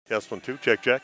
Test 1, 2, check, check.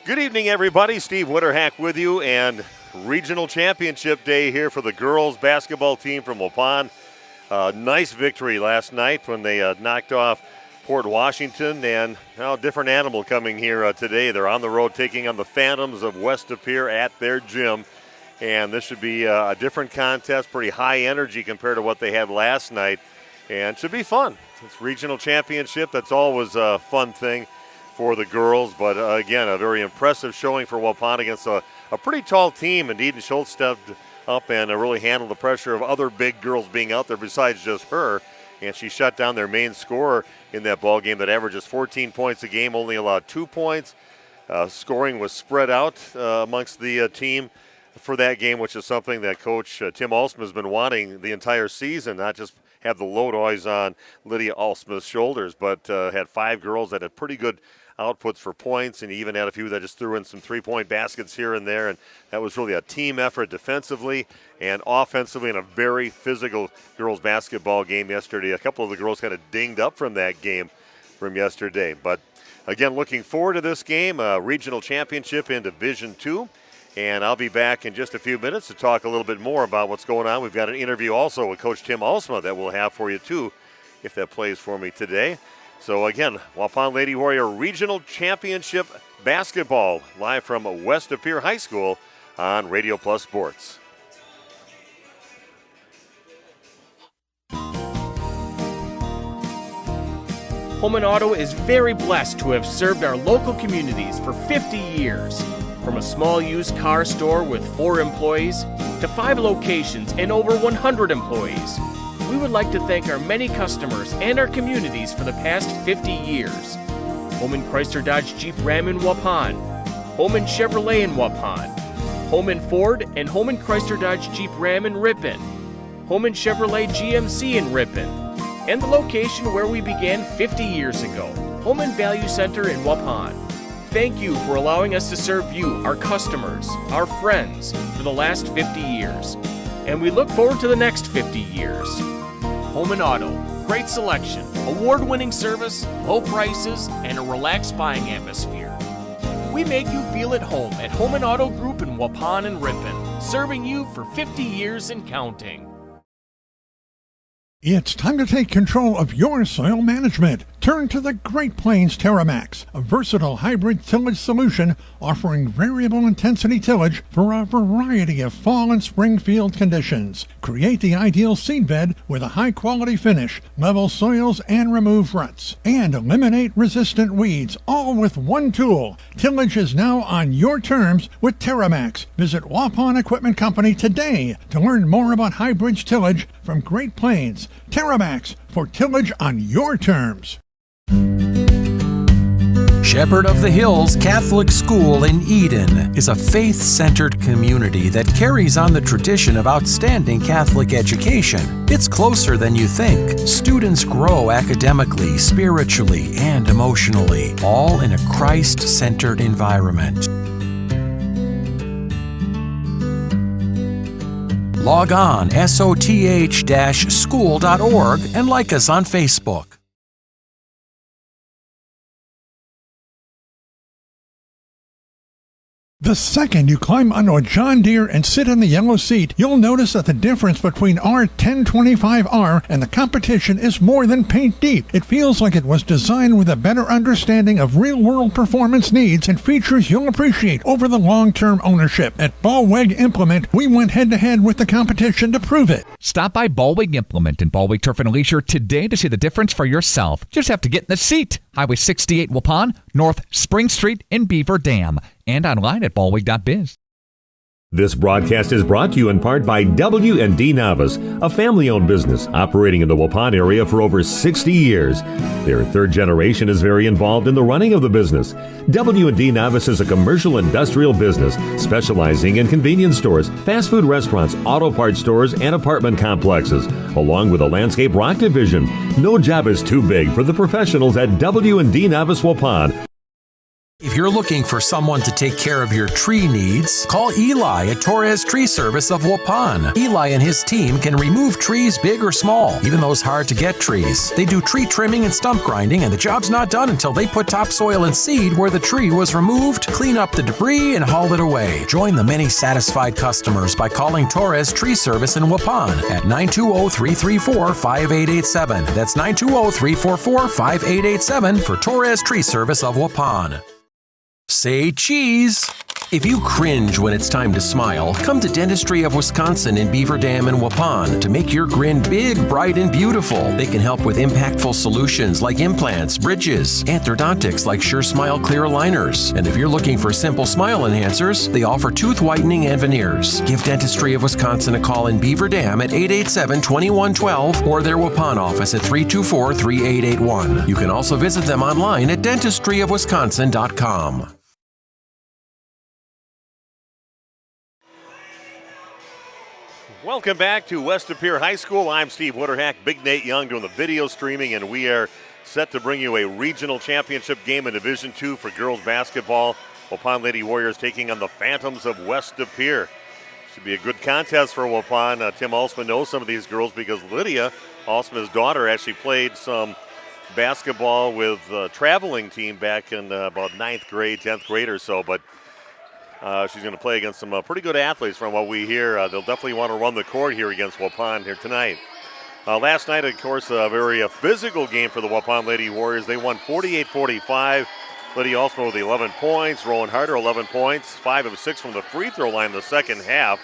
Good evening, everybody. Steve Witterhack with you, and regional championship day here for the girls basketball team from Waupun. Nice victory last night when they knocked off Port Washington, and a different animal coming here today. They're on the road taking on the Phantoms of West De Pere at their gym, and this should be a different contest, pretty high energy compared to what they had last night, and should be fun. It's regional championship. That's always a fun thing for the girls, but again, a very impressive showing for Waupun against a pretty tall team. And Eden Schultz stepped up and really handled the pressure of other big girls being out there besides just her, and she shut down their main scorer in that ball game that averages 14 points a game, only allowed 2 points. Scoring was spread out amongst the team for that game, which is something that Coach Tim Alsma has been wanting the entire season, not just have the load always on Lydia Alsma's shoulders, but had 5 girls that had pretty good outputs for points, and even had a few that just threw in some three-point baskets here and there, and that was really a team effort defensively and offensively in a very physical girls basketball game yesterday. A couple of the girls kind of dinged up from that game from yesterday, but again, looking forward to this game, regional championship in Division II, and I'll be back in just a few minutes to talk a little bit more about what's going on. We've got an interview also with Coach Tim Alsma that we'll have for you too, if that plays for me today. So again, Waupun Lady Warrior Regional Championship Basketball live from West De Pere High School on Radio Plus Sports. Holman Auto is very blessed to have served our local communities for 50 years. From a small used car store with 4 employees to 5 locations and over 100 employees. We would like to thank our many customers and our communities for the past 50 years. Holman Chrysler Dodge Jeep Ram in Waupun, Holman Chevrolet in Waupun, Holman Ford and Holman Chrysler Dodge Jeep Ram in Ripon, Holman Chevrolet GMC in Ripon, and the location where we began 50 years ago, Holman Value Center in Waupun. Thank you for allowing us to serve you, our customers, our friends, for the last 50 years. And we look forward to the next 50 years. Holman Auto, great selection, award-winning service, low prices, and a relaxed buying atmosphere. We make you feel at home at Holman Auto Group in Waupun and Ripon, serving you for 50 years and counting. It's time to take control of your soil management. Turn to the Great Plains TerraMax, a versatile hybrid tillage solution offering variable intensity tillage for a variety of fall and spring field conditions. Create the ideal seed bed with a high-quality finish, level soils and remove ruts, and eliminate resistant weeds, all with one tool. Tillage is now on your terms with TerraMax. Visit Waupun Equipment Company today to learn more about hybrid tillage from Great Plains. TerraMax, for tillage on your terms. Shepherd of the Hills Catholic School in Eden is a faith-centered community that carries on the tradition of outstanding Catholic education. It's closer than you think. Students grow academically, spiritually, and emotionally, all in a Christ-centered environment. Log on soth-school.org and like us on Facebook. The second you climb onto a John Deere and sit in the yellow seat, you'll notice that the difference between our 1025R and the competition is more than paint deep. It feels like it was designed with a better understanding of real-world performance needs and features you'll appreciate over the long-term ownership. At Ballweg Implement, we went head-to-head with the competition to prove it. Stop by Ballweg Implement in Ballweg Turf and Leisure today to see the difference for yourself. Just have to get in the seat. Highway 68 Waupun, North Spring Street in Beaver Dam, and online at ballweg.biz. This broadcast is brought to you in part by W&D Navis, a family-owned business operating in the Waupun area for over 60 years. Their third generation is very involved in the running of the business. W&D Navis is a commercial industrial business specializing in convenience stores, fast food restaurants, auto parts stores, and apartment complexes, along with a landscape rock division. No job is too big for the professionals at W&D Navis Waupun. If you're looking for someone to take care of your tree needs, call Eli at Torres Tree Service of Waupun. Eli and his team can remove trees big or small, even those hard-to-get trees. They do tree trimming and stump grinding, and the job's not done until they put topsoil and seed where the tree was removed, clean up the debris, and haul it away. Join the many satisfied customers by calling Torres Tree Service in Waupun at 920-334-5887. That's 920-344-5887 for Torres Tree Service of Waupun. Say cheese! If you cringe when it's time to smile, come to Dentistry of Wisconsin in Beaver Dam and Waupun to make your grin big, bright, and beautiful. They can help with impactful solutions like implants, bridges, orthodontics like Sure Smile clear aligners. And if you're looking for simple smile enhancers, they offer tooth whitening and veneers. Give Dentistry of Wisconsin a call in Beaver Dam at 887-2112 or their Waupun office at 324-3881. You can also visit them online at dentistryofwisconsin.com. Welcome back to West De Pere High School. I'm Steve Witterhack, Big Nate Young doing the video streaming, and we are set to bring you a regional championship game in Division II for girls basketball. Waupun Lady Warriors taking on the Phantoms of West De Pere. Should be a good contest for Waupun. Tim Alsman knows some of these girls because Lydia, Alsman's daughter, actually played some basketball with a traveling team back in about 9th grade, 10th grade or so, but she's going to play against some pretty good athletes from what we hear. They'll definitely want to run the court here against Waupun here tonight. Last night, of course, a very physical game for the Waupun Lady Warriors. They won 48-45. Lydia Alsman with 11 points. Rowan Harder, 11 points. 5 of 6 from the free throw line in the second half.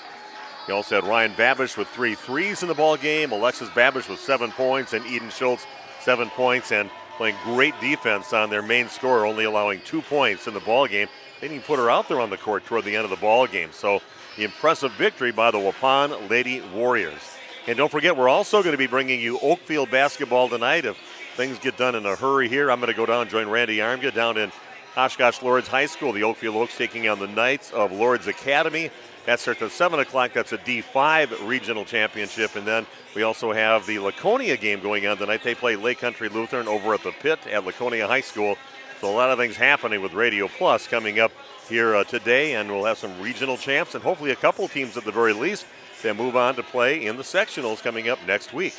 You also had Ryan Babish with 3 threes in the ball game. Alexis Babish with 7 points. And Eden Schultz, 7 points. And playing great defense on their main scorer, only allowing 2 points in the ball game. They didn't even put her out there on the court toward the end of the ball game. So the impressive victory by the Waupun Lady Warriors. And don't forget, we're also going to be bringing you Oakfield basketball tonight. If things get done in a hurry here, I'm going to go down and join Randy Armgad down in Oshkosh Lourdes High School. The Oakfield Oaks taking on the Knights of Lourdes Academy. That starts at 7 o'clock. That's a D5 regional championship. And then we also have the Laconia game going on tonight. They play Lake Country Lutheran over at the Pit at Laconia High School. So a lot of things happening with Radio Plus coming up here today, and we'll have some regional champs and hopefully a couple teams at the very least that move on to play in the sectionals coming up next week.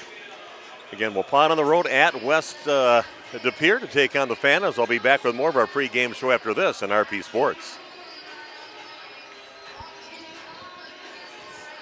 Again, Waupun on the road at West De Pere to take on the Phantoms. I'll be back with more of our pregame show after this on RP Sports.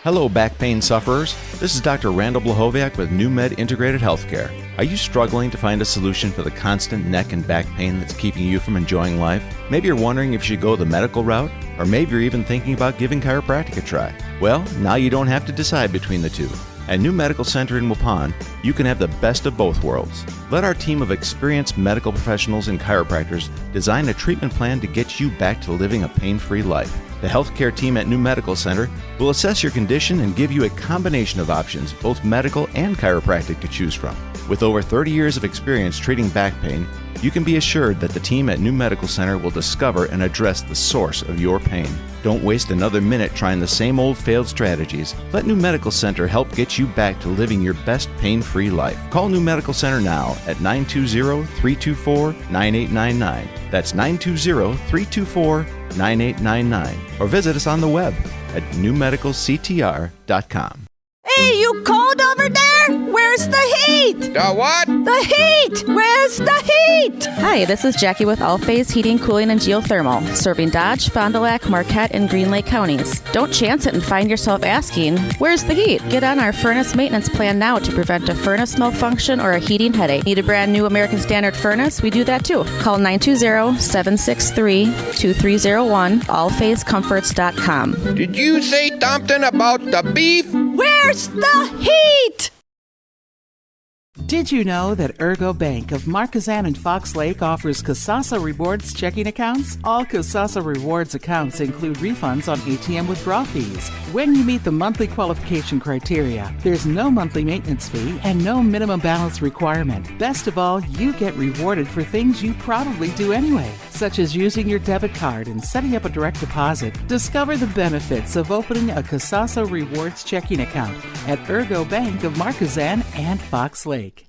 Hello, back pain sufferers. This is Dr. Randall Blahoviak with New Med Integrated Healthcare. Are you struggling to find a solution for the constant neck and back pain that's keeping you from enjoying life? Maybe you're wondering if you should go the medical route, or maybe you're even thinking about giving chiropractic a try. Well, now you don't have to decide between the two. At New Medical Center in Waupun, you can have the best of both worlds. Let our team of experienced medical professionals and chiropractors design a treatment plan to get you back to living a pain-free life. The healthcare team at New Medical Center will assess your condition and give you a combination of options, both medical and chiropractic, to choose from. With over 30 years of experience treating back pain, you can be assured that the team at New Medical Center will discover and address the source of your pain. Don't waste another minute trying the same old failed strategies. Let New Medical Center help get you back to living your best pain-free life. Call New Medical Center now at 920-324-9899. That's 920-324-9899. Or visit us on the web at newmedicalctr.com. Hey, you cold over there? Where's the heat? The what? The heat! Where's the heat? Hi, this is Jackie with All Phase Heating, Cooling, and Geothermal, serving Dodge, Fond du Lac, Marquette, and Green Lake counties. Don't chance it and find yourself asking, where's the heat? Get on our furnace maintenance plan now to prevent a furnace malfunction or a heating headache. Need a brand new American Standard furnace? We do that too. Call 920-763-2301, allphasecomforts.com. Did you say something about the beef? Where's the heat? Did you know that Ergo Bank of Marquezan and Fox Lake offers Casasa Rewards checking accounts? All Casasa Rewards accounts include refunds on ATM withdrawal fees. When you meet the monthly qualification criteria, there's no monthly maintenance fee and no minimum balance requirement. Best of all, you get rewarded for things you probably do anyway, such as using your debit card and setting up a direct deposit. Discover the benefits of opening a Casasa Rewards checking account at Ergo Bank of Marquezan and Fox Lake.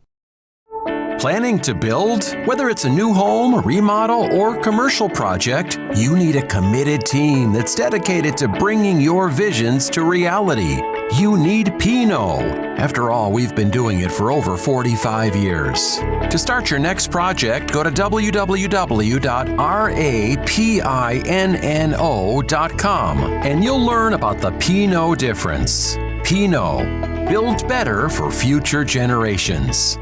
Planning to build? Whether it's a new home, remodel, or commercial project, you need a committed team that's dedicated to bringing your visions to reality. You need Pinot. After all, we've been doing it for over 45 years. To start your next project, go to www.rapinno.com and you'll learn about the Pinot difference. Pinot, build better for future generations.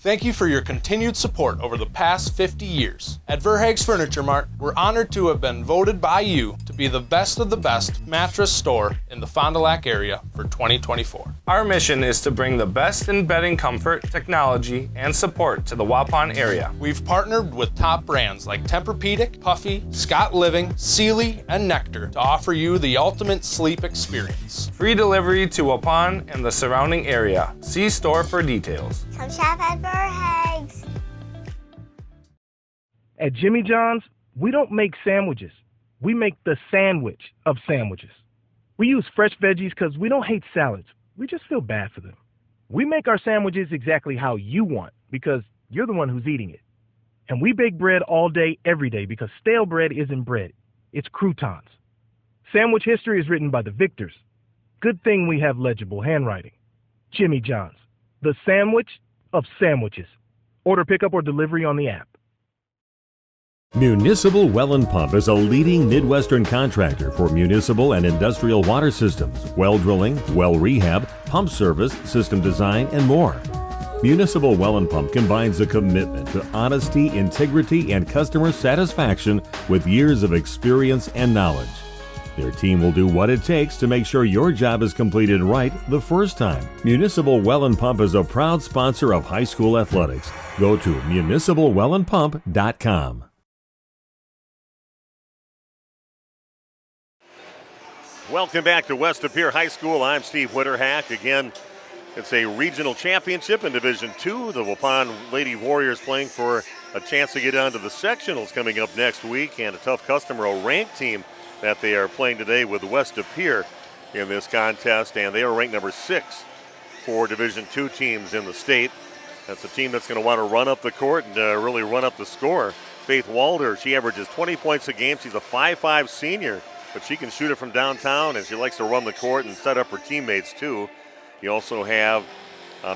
Thank you for your continued support over the past 50 years. At Verhaeg's Furniture Mart, we're honored to have been voted by you to be the best of the best mattress store in the Fond du Lac area for 2024. Our mission is to bring the best in bedding comfort, technology, and support to the Waupun area. We've partnered with top brands like Tempur-Pedic, Puffy, Scott Living, Sealy, and Nectar to offer you the ultimate sleep experience. Free delivery to Waupun and the surrounding area. See store for details. Come shop at Verhaeg's. At Jimmy John's, we don't make sandwiches. We make the sandwich of sandwiches. We use fresh veggies because we don't hate salads. We just feel bad for them. We make our sandwiches exactly how you want because you're the one who's eating it. And we bake bread all day, every day because stale bread isn't bread. It's croutons. Sandwich history is written by the victors. Good thing we have legible handwriting. Jimmy John's, the sandwich of sandwiches. Order pickup or delivery on the app. Municipal Well and Pump is a leading Midwestern contractor for municipal and industrial water systems, well drilling, well rehab, pump service, system design, and more. Municipal Well and Pump combines a commitment to honesty, integrity, and customer satisfaction with years of experience and knowledge. Their team will do what it takes to make sure your job is completed right the first time. Municipal Well and Pump is a proud sponsor of high school athletics. Go to municipalwellandpump.com. Welcome back to West Appear High School. I'm Steve Witterhack. Again, it's a regional championship in Division II. The Waupun Lady Warriors playing for a chance to get on to the sectionals coming up next week, and a tough customer, a ranked team that they are playing today with West Appear in this contest, and they are ranked number 6 for Division II teams in the state. That's a team that's going to want to run up the court and really run up the score. Faith Walder, she averages 20 points a game. She's a 5'5" senior, but she can shoot it from downtown, and she likes to run the court and set up her teammates too. You also have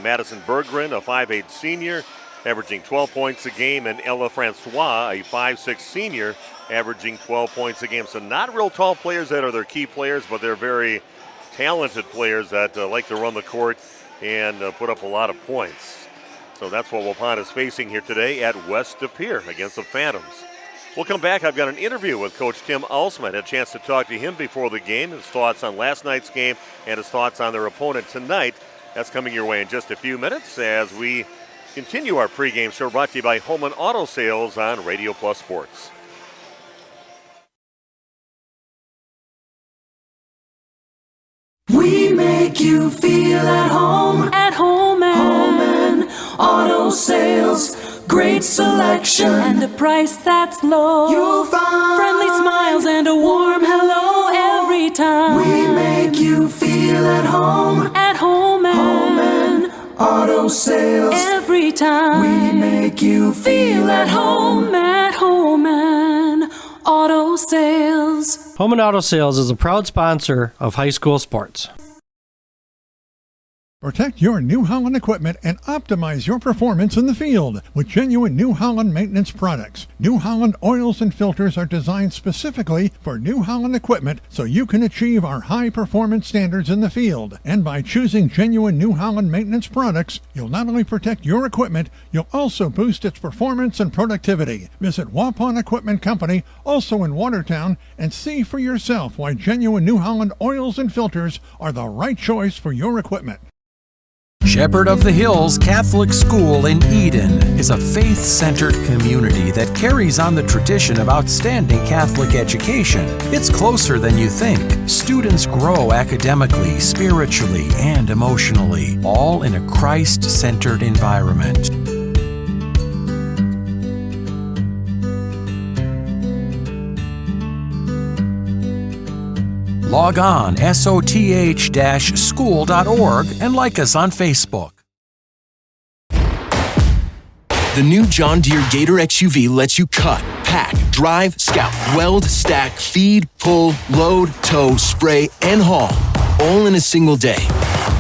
Madison Berggren, a 5'8" senior, averaging 12 points a game, and Ella Francois, a 5'6" senior, averaging 12 points a game. So not real tall players that are their key players, but they're very talented players that like to run the court and put up a lot of points. So that's what Waupun is facing here today at West Appear against the Phantoms. We'll come back. I've got an interview with Coach Tim Alsman. I had a chance to talk to him before the game, his thoughts on last night's game and his thoughts on their opponent tonight. That's coming your way in just a few minutes as we continue our pregame show, brought to you by Home and Auto Sales on Radio Plus Sports. We make you feel at home and Auto Sales. Great selection and a price that's low. You'll find friendly smiles and a warm hello every time. We make you feel at home and Auto Sales. Every time we make you feel at home and Auto Sales. Home and Auto Sales is a proud sponsor of high school sports. Protect your New Holland equipment and optimize your performance in the field with genuine New Holland maintenance products. New Holland oils and filters are designed specifically for New Holland equipment so you can achieve our high performance standards in the field. And by choosing genuine New Holland maintenance products, you'll not only protect your equipment, you'll also boost its performance and productivity. Visit Waupun Equipment Company, also in Watertown, and see for yourself why genuine New Holland oils and filters are the right choice for your equipment. Shepherd of the Hills Catholic School in Eden is a faith-centered community that carries on the tradition of outstanding Catholic education. It's closer than you think. Students grow academically, spiritually, and emotionally, all in a Christ-centered environment. Log on soth-school.org and like us on Facebook. The new John Deere Gator XUV lets you cut, pack, drive, scout, weld, stack, feed, pull, load, tow, spray, and haul, all in a single day.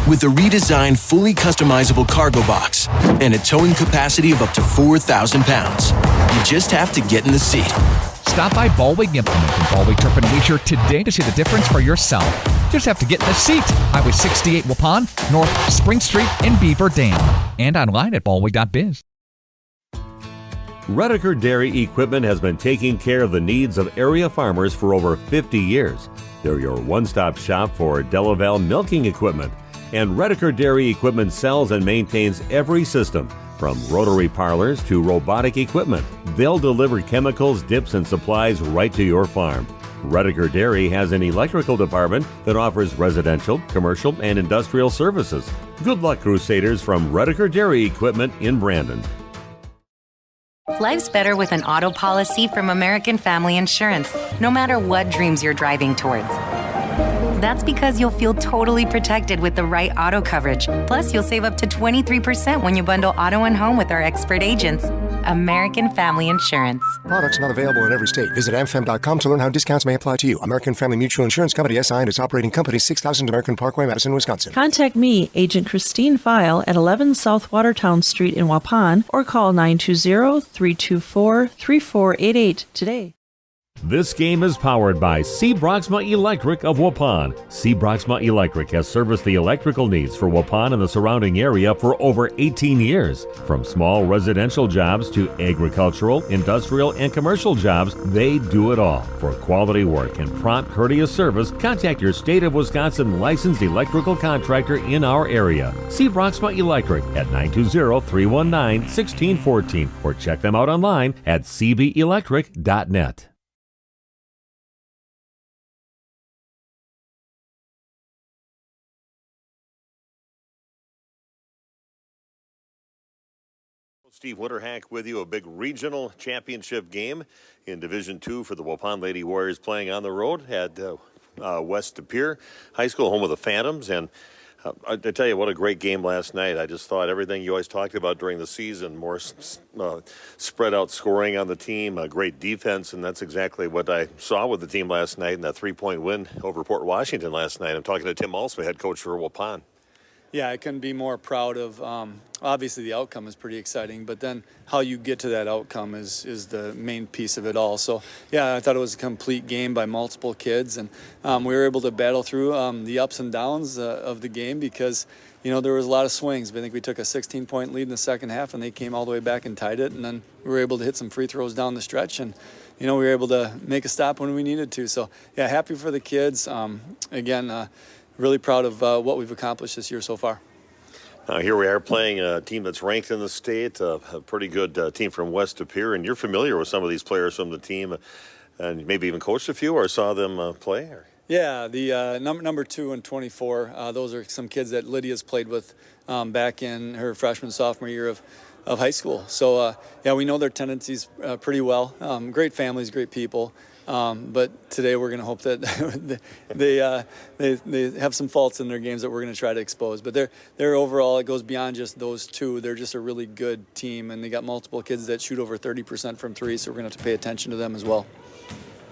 With a redesigned, fully customizable cargo box and a towing capacity of up to 4,000 pounds. You just have to get in the seat. Stop by Baldwin Implement in Baldwin Turf and Leisure today to see the difference for yourself. Just have to get in the seat. Highway 68 Waupun, North Spring Street in Beaver Dam. And online at baldwin.biz. Redeker Dairy Equipment has been taking care of the needs of area farmers for over 50 years. They're your one-stop shop for Delaval milking equipment. And Redeker Dairy Equipment sells and maintains every system, from rotary parlors to robotic equipment. They'll deliver chemicals, dips, and supplies right to your farm. Redeker Dairy has an electrical department that offers residential, commercial, and industrial services. Good luck, Crusaders, from Redeker Dairy Equipment in Brandon. Life's better with an auto policy from American Family Insurance, no matter what dreams you're driving towards. That's because you'll feel totally protected with the right auto coverage. Plus, you'll save up to 23% when you bundle auto and home with our expert agents. American Family Insurance. Products not available in every state. Visit amfam.com to learn how discounts may apply to you. American Family Mutual Insurance Company, SI, and its operating company, 6000 American Parkway, Madison, Wisconsin. Contact me, Agent Christine File, at 11 South Watertown Street in Waupun, or call 920-324-3488 today. This game is powered by C. Broxma Electric of Waupun. C. Broxma Electric has serviced the electrical needs for Waupun and the surrounding area for over 18 years. From small residential jobs to agricultural, industrial, and commercial jobs, they do it all. For quality work and prompt, courteous service, contact your State of Wisconsin licensed electrical contractor in our area. C. Broxma Electric at 920-319-1614 or check them out online at cbelectric.net. Steve Winterhack with you. A big regional championship game in Division II for the Waupun Lady Warriors playing on the road at West De Pere High School, home of the Phantoms. And I tell you, what a great game last night. I just thought everything you always talked about during the season, more spread out scoring on the team, great defense, and that's exactly what I saw with the team last night in that 3-point win over Port Washington last night. I'm talking to Tim Alsma, head coach for Waupun. Yeah, I couldn't be more proud of, obviously the outcome is pretty exciting, but then how you get to that outcome is the main piece of it all. So, yeah, I thought it was a complete game by multiple kids, and we were able to battle through the ups and downs of the game because, you know, there was a lot of swings. I think we took a 16-point lead in the second half, and they came all the way back and tied it, and then we were able to hit some free throws down the stretch, and, you know, we were able to make a stop when we needed to. So, yeah, happy for the kids. Really proud of what we've accomplished this year so far. Here we are playing a team that's ranked in the state, a pretty good team from West De Pere, and you're familiar with some of these players from the team, and maybe even coached a few or saw them play? Or? Yeah, the number 2 and 24, those are some kids that Lydia's played with back in her freshman, sophomore year of high school. So, yeah, we know their tendencies pretty well. Great families, great people. But today we're going to hope that they have some faults in their games that we're going to try to expose. But they're overall, it goes beyond just those two. They're just a really good team, and they got multiple kids that shoot over 30% from three, so we're going to have to pay attention to them as well.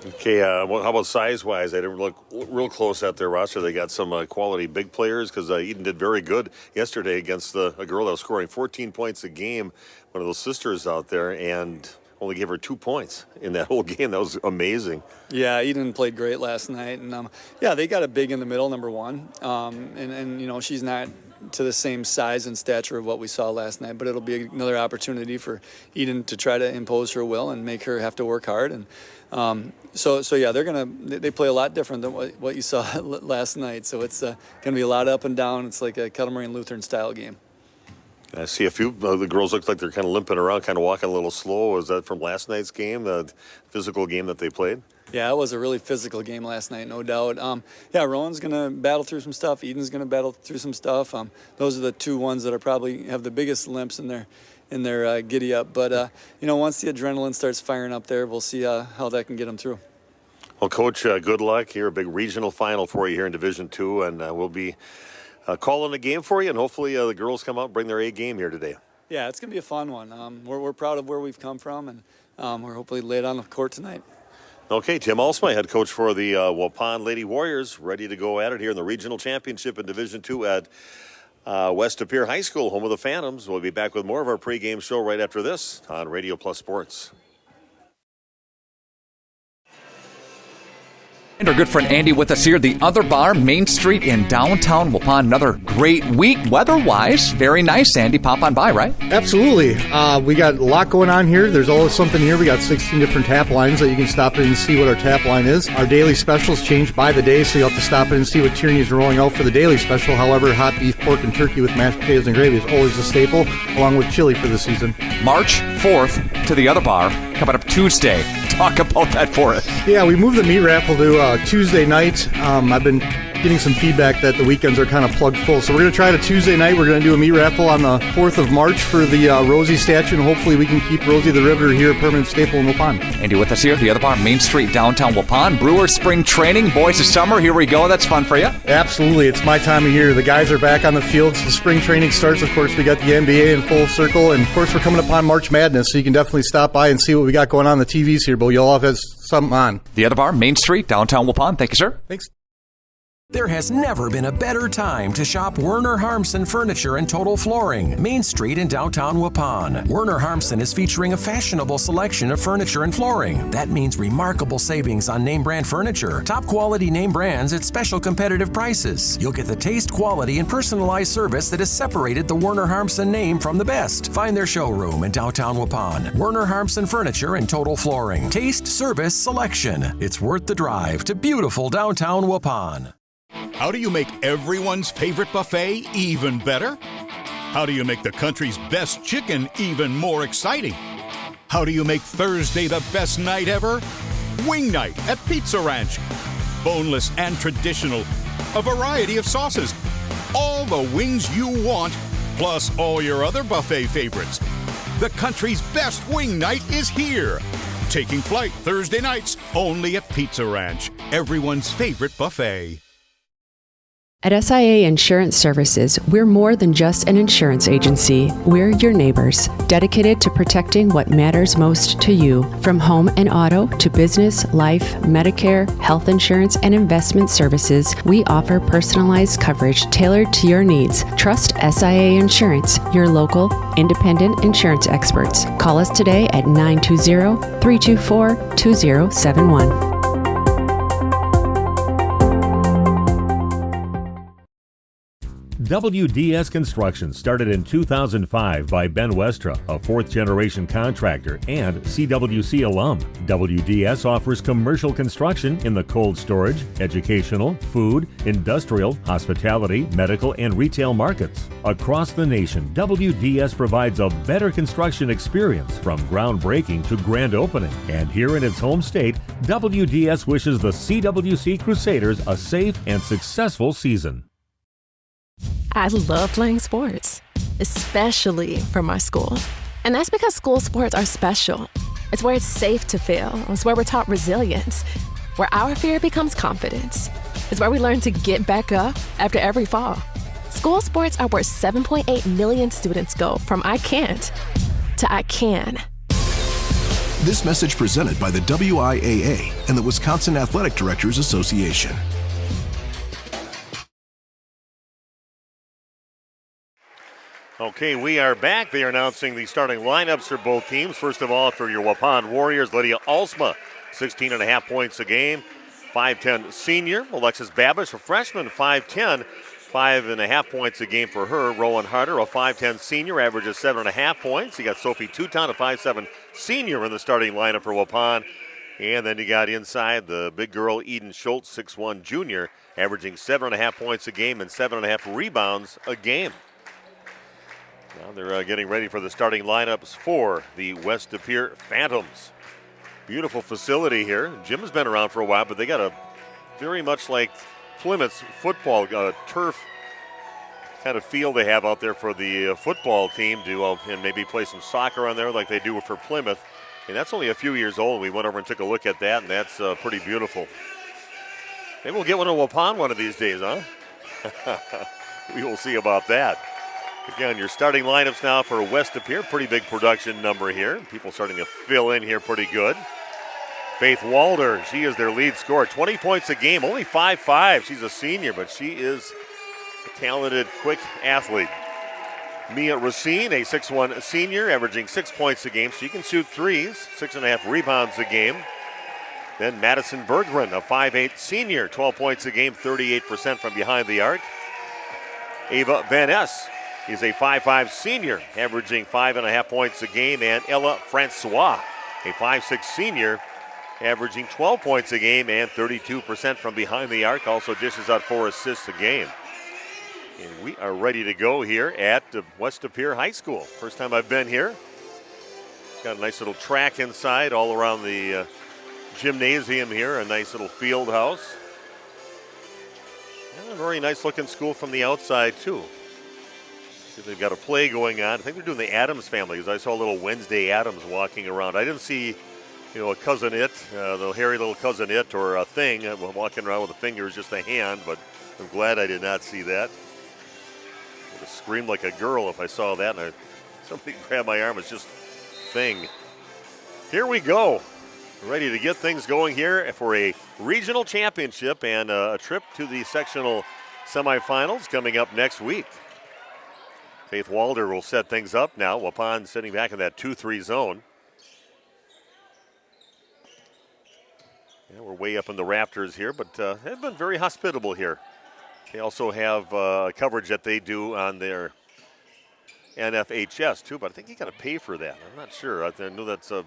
Okay, how about size-wise? I didn't look real close at their roster. They got some quality big players because Eden did very good yesterday against a girl that was scoring 14 points a game, one of those sisters out there, and only gave her 2 points in that whole game. That was amazing. Yeah, Eden played great last night. And, they got a big in the middle, number one. And she's not to the same size and stature of what we saw last night, but it'll be another opportunity for Eden to try to impose her will and make her have to work hard. And they play a lot different than what you saw last night. So it's going to be a lot up and down. It's like a Kettle Moraine Lutheran style game. I see a few of the girls look like they're kind of limping around, kind of walking a little slow. Is that from last night's game, the physical game that they played? Yeah, it was a really physical game last night, no doubt. Rowan's going to battle through some stuff. Eden's going to battle through some stuff. Those are the two ones that are probably have the biggest limps in their giddy up. But, once the adrenaline starts firing up there, we'll see how that can get them through. Well, Coach, good luck here. A big regional final for you here in Division II, and we'll be calling the game for you, and hopefully the girls come out and bring their A game here today. Yeah, it's going to be a fun one. We're proud of where we've come from, and we're hopefully laid on the court tonight. Okay, Tim Alsma, head coach for the Waupun Lady Warriors, ready to go at it here in the regional championship in Division II at West De Pere High School, home of the Phantoms. We'll be back with more of our pregame show right after this on Radio Plus Sports. And our good friend Andy with us here, the Other Bar, Main Street in downtown Waupun. Another great week weather-wise. Very nice, Andy. Pop on by, right? Absolutely. We got a lot going on here. There's always something here. We got 16 different tap lines that you can stop in and see what our tap line is. Our daily specials change by the day, so you'll have to stop in and see what Tierney is rolling out for the daily special. However, hot beef, pork, and turkey with mashed potatoes and gravy is always a staple, along with chili for the season. March 4th to the Other Bar, coming up Tuesday. Talk about that for us. Yeah, we moved the meat raffle to Tuesday night. I've been getting some feedback that the weekends are kind of plugged full. So we're going to try it a Tuesday night. We're going to do a meat raffle on the 4th of March for the Rosie statue, and hopefully we can keep Rosie the Riveter here a permanent staple in Waupun. Andy with us here, the Other Bar, Main Street, downtown Waupun. Brewers spring training, boys of summer. Here we go. That's fun for you. Absolutely. It's my time of year. The guys are back on the field. So the spring training starts. Of course, we got the NBA in full circle. And, of course, we're coming upon March Madness, so you can definitely stop by and see what we got going on the TVs here. But you'll all have something on. The Other Bar, Main Street, downtown Waupun. Thank you, sir. Thanks. There has never been a better time to shop Werner Harmsen Furniture and Total Flooring, Main Street in downtown Waupun. Werner Harmsen is featuring a fashionable selection of furniture and flooring. That means remarkable savings on name brand furniture, top quality name brands at special competitive prices. You'll get the taste, quality, and personalized service that has separated the Werner Harmsen name from the best. Find their showroom in downtown Waupun. Werner Harmsen Furniture and Total Flooring. Taste, service, selection. It's worth the drive to beautiful downtown Waupun. How do you make everyone's favorite buffet even better? How do you make the country's best chicken even more exciting? How do you make Thursday the best night ever? Wing night at Pizza Ranch. Boneless and traditional. A variety of sauces. All the wings you want, plus all your other buffet favorites. The country's best wing night is here. Taking flight Thursday nights only at Pizza Ranch. Everyone's favorite buffet. At SIA Insurance Services, we're more than just an insurance agency. We're your neighbors, dedicated to protecting what matters most to you. From home and auto to business, life, Medicare, health insurance, and investment services, we offer personalized coverage tailored to your needs. Trust SIA Insurance, your local, independent insurance experts. Call us today at 920-324-2071. WDS Construction started in 2005 by Ben Westra, a fourth-generation contractor and CWC alum. WDS offers commercial construction in the cold storage, educational, food, industrial, hospitality, medical, and retail markets. Across the nation, WDS provides a better construction experience from groundbreaking to grand opening. And here in its home state, WDS wishes the CWC Crusaders a safe and successful season. I love playing sports, especially for my school. And that's because school sports are special. It's where it's safe to fail. It's where we're taught resilience, where our fear becomes confidence. It's where we learn to get back up after every fall. School sports are where 7.8 million students go from I can't to I can. This message presented by the WIAA and the Wisconsin Athletic Directors Association. Okay, we are back. They are announcing the starting lineups for both teams. First of all, for your Waupun Warriors, Lydia Alsma, 16.5 points a game, 5'10 senior. Alexis Babish, a freshman, 5'10, 5.5 points a game for her. Rowan Harder, a 5'10 senior, averages 7.5 points. You got Sophie Touton, a 5'7 senior in the starting lineup for Waupun. And then you got inside the big girl, Eden Schultz, 6'1 junior, averaging 7.5 points a game and 7.5 rebounds a game. Now they're getting ready for the starting lineups for the West De Pere Phantoms. Beautiful facility here. Gym has been around for a while, but they got a very much like Plymouth's football turf kind of field they have out there for the football team to and maybe play some soccer on there like they do for Plymouth. And that's only a few years old. We went over and took a look at that, and that's pretty beautiful. Maybe we'll get one in Waupun one of these days, huh? We will see about that. Again, your starting lineups now for West De Pere. Pretty big production number here. People starting to fill in here pretty good. Faith Walder, she is their lead scorer. 20 points a game, only 5'5". She's a senior, but she is a talented, quick athlete. Mia Racine, a 6'1 senior, averaging 6 points a game. She can shoot threes, 6.5 rebounds a game. Then Madison Berggren, a 5'8 senior, 12 points a game, 38% from behind the arc. Ava Van Ness is a 5'5 senior, averaging 5.5 points a game. And Ella Francois, a 5'6 senior, averaging 12 points a game and 32% from behind the arc. Also dishes out 4 assists a game. And we are ready to go here at West De Pere High School. First time I've been here. Got a nice little track inside all around the gymnasium here, a nice little field house. And a very nice looking school from the outside too. See, they've got a play going on. I think they're doing the Adams family, because I saw little Wednesday Adams walking around. I didn't see, a cousin it, the hairy little cousin it, or a thing walking around with the fingers, just a hand, but I'm glad I did not see that. Would have screamed like a girl if I saw that, and somebody grabbed my arm. It's just thing. Here we go. Ready to get things going here for a regional championship and a trip to the sectional semifinals coming up next week. Faith Walder will set things up now. Waupun sitting back in that 2-3 zone. Yeah, we're way up in the rafters here, but they've been very hospitable here. They also have coverage that they do on their NFHS too, but I think you got to pay for that. I'm not sure. I know that's a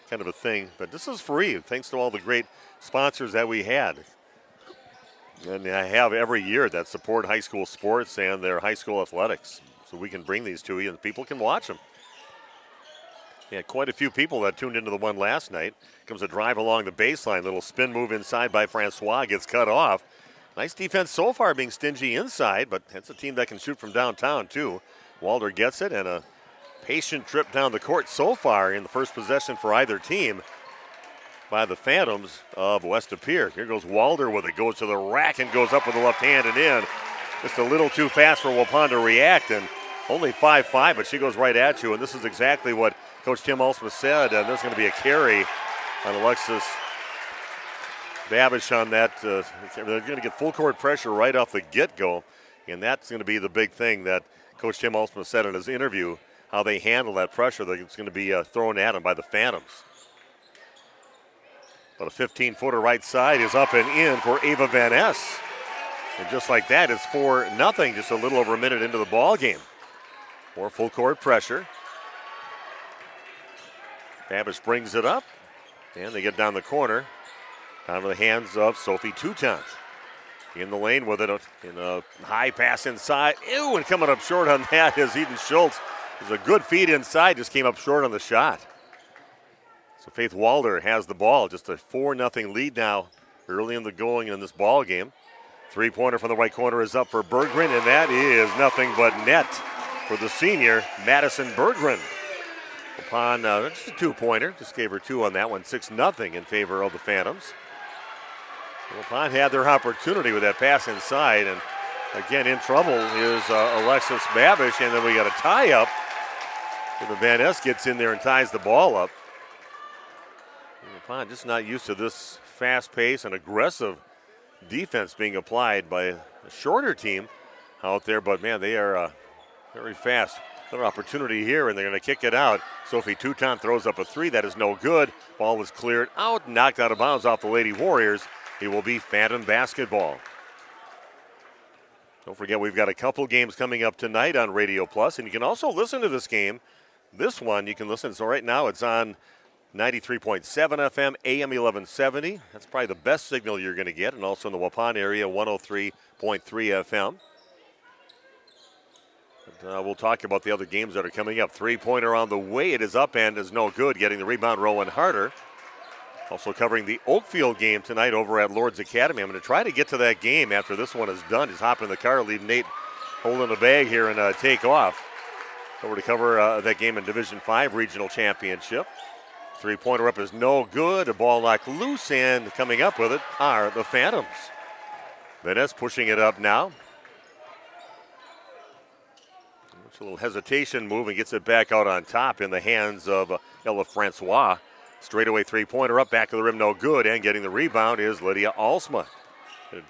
kind of a thing, but this is free thanks to all the great sponsors that we had. And I have every year that support high school sports and their high school athletics. So we can bring these to you and people can watch them. Yeah, quite a few people that tuned into the one last night. Comes a drive along the baseline. Little spin move inside by Francois. Gets cut off. Nice defense so far, being stingy inside, but that's a team that can shoot from downtown too. Walder gets it, and a patient trip down the court so far in the first possession for either team by the Phantoms of West De Pere. Here goes Walder with it. Goes to the rack and goes up with the left hand and in. Just a little too fast for Waupun to react, and only 5'5", but she goes right at you, and this is exactly what Coach Tim Alsma said, and there's going to be a carry on Alexis Babish on that. They're going to get full court pressure right off the get-go, and that's going to be the big thing that Coach Tim Alsma said in his interview, how they handle that pressure that's going to be thrown at them by the Phantoms. But a 15-footer right side is up and in for Ava Van Ness. And just like that, it's 4-0, just a little over a minute into the ball game. More full court pressure. Babish brings it up, and they get down the corner. Down to the hands of Sophie Touton. In the lane with it, in a high pass inside. Ew, and coming up short on that is Eden Schultz. It's a good feed inside, just came up short on the shot. So Faith Walder has the ball, just a 4-0 lead now early in the going in this ball game. Three-pointer from the right corner is up for Berggren, and that is nothing but net for the senior, Madison Berggren. Upon just a two-pointer, just gave her 2 on that one, 6-0 in favor of the Phantoms. Waupun had their opportunity with that pass inside, and again in trouble is Alexis Babish, and then we got a tie-up. And the Van Ness gets in there and ties the ball up. Waupun just not used to this fast pace and aggressive defense being applied by a shorter team out there, but man, they are very fast. Another opportunity here, and they're going to kick it out. Sophie Touton throws up a three. That is no good. Ball is cleared out, knocked out of bounds off the Lady Warriors. It will be Phantom basketball. Don't forget, we've got a couple games coming up tonight on Radio Plus, and you can also listen to this game. This one, you can listen. So right now it's on 93.7 FM, AM 1170. That's probably the best signal you're going to get, and also in the Waupun area, 103.3 FM. We'll talk about the other games that are coming up. Three-pointer on the way. It is up and is no good. Getting the rebound, Rowan Harder. Also covering the Oakfield game tonight over at Lord's Academy. I'm going to try to get to that game after this one is done. Just hop in the car, leave Nate holding the bag here and take off. Over to cover that game in Division 5 Regional Championship. Three-pointer up is no good. A ball knocked loose, and coming up with it are the Phantoms. Vanessa pushing it up now. A little hesitation move and gets it back out on top in the hands of Ella Francois. Straightaway three-pointer up, back of the rim, no good, and getting the rebound is Lydia Alsma.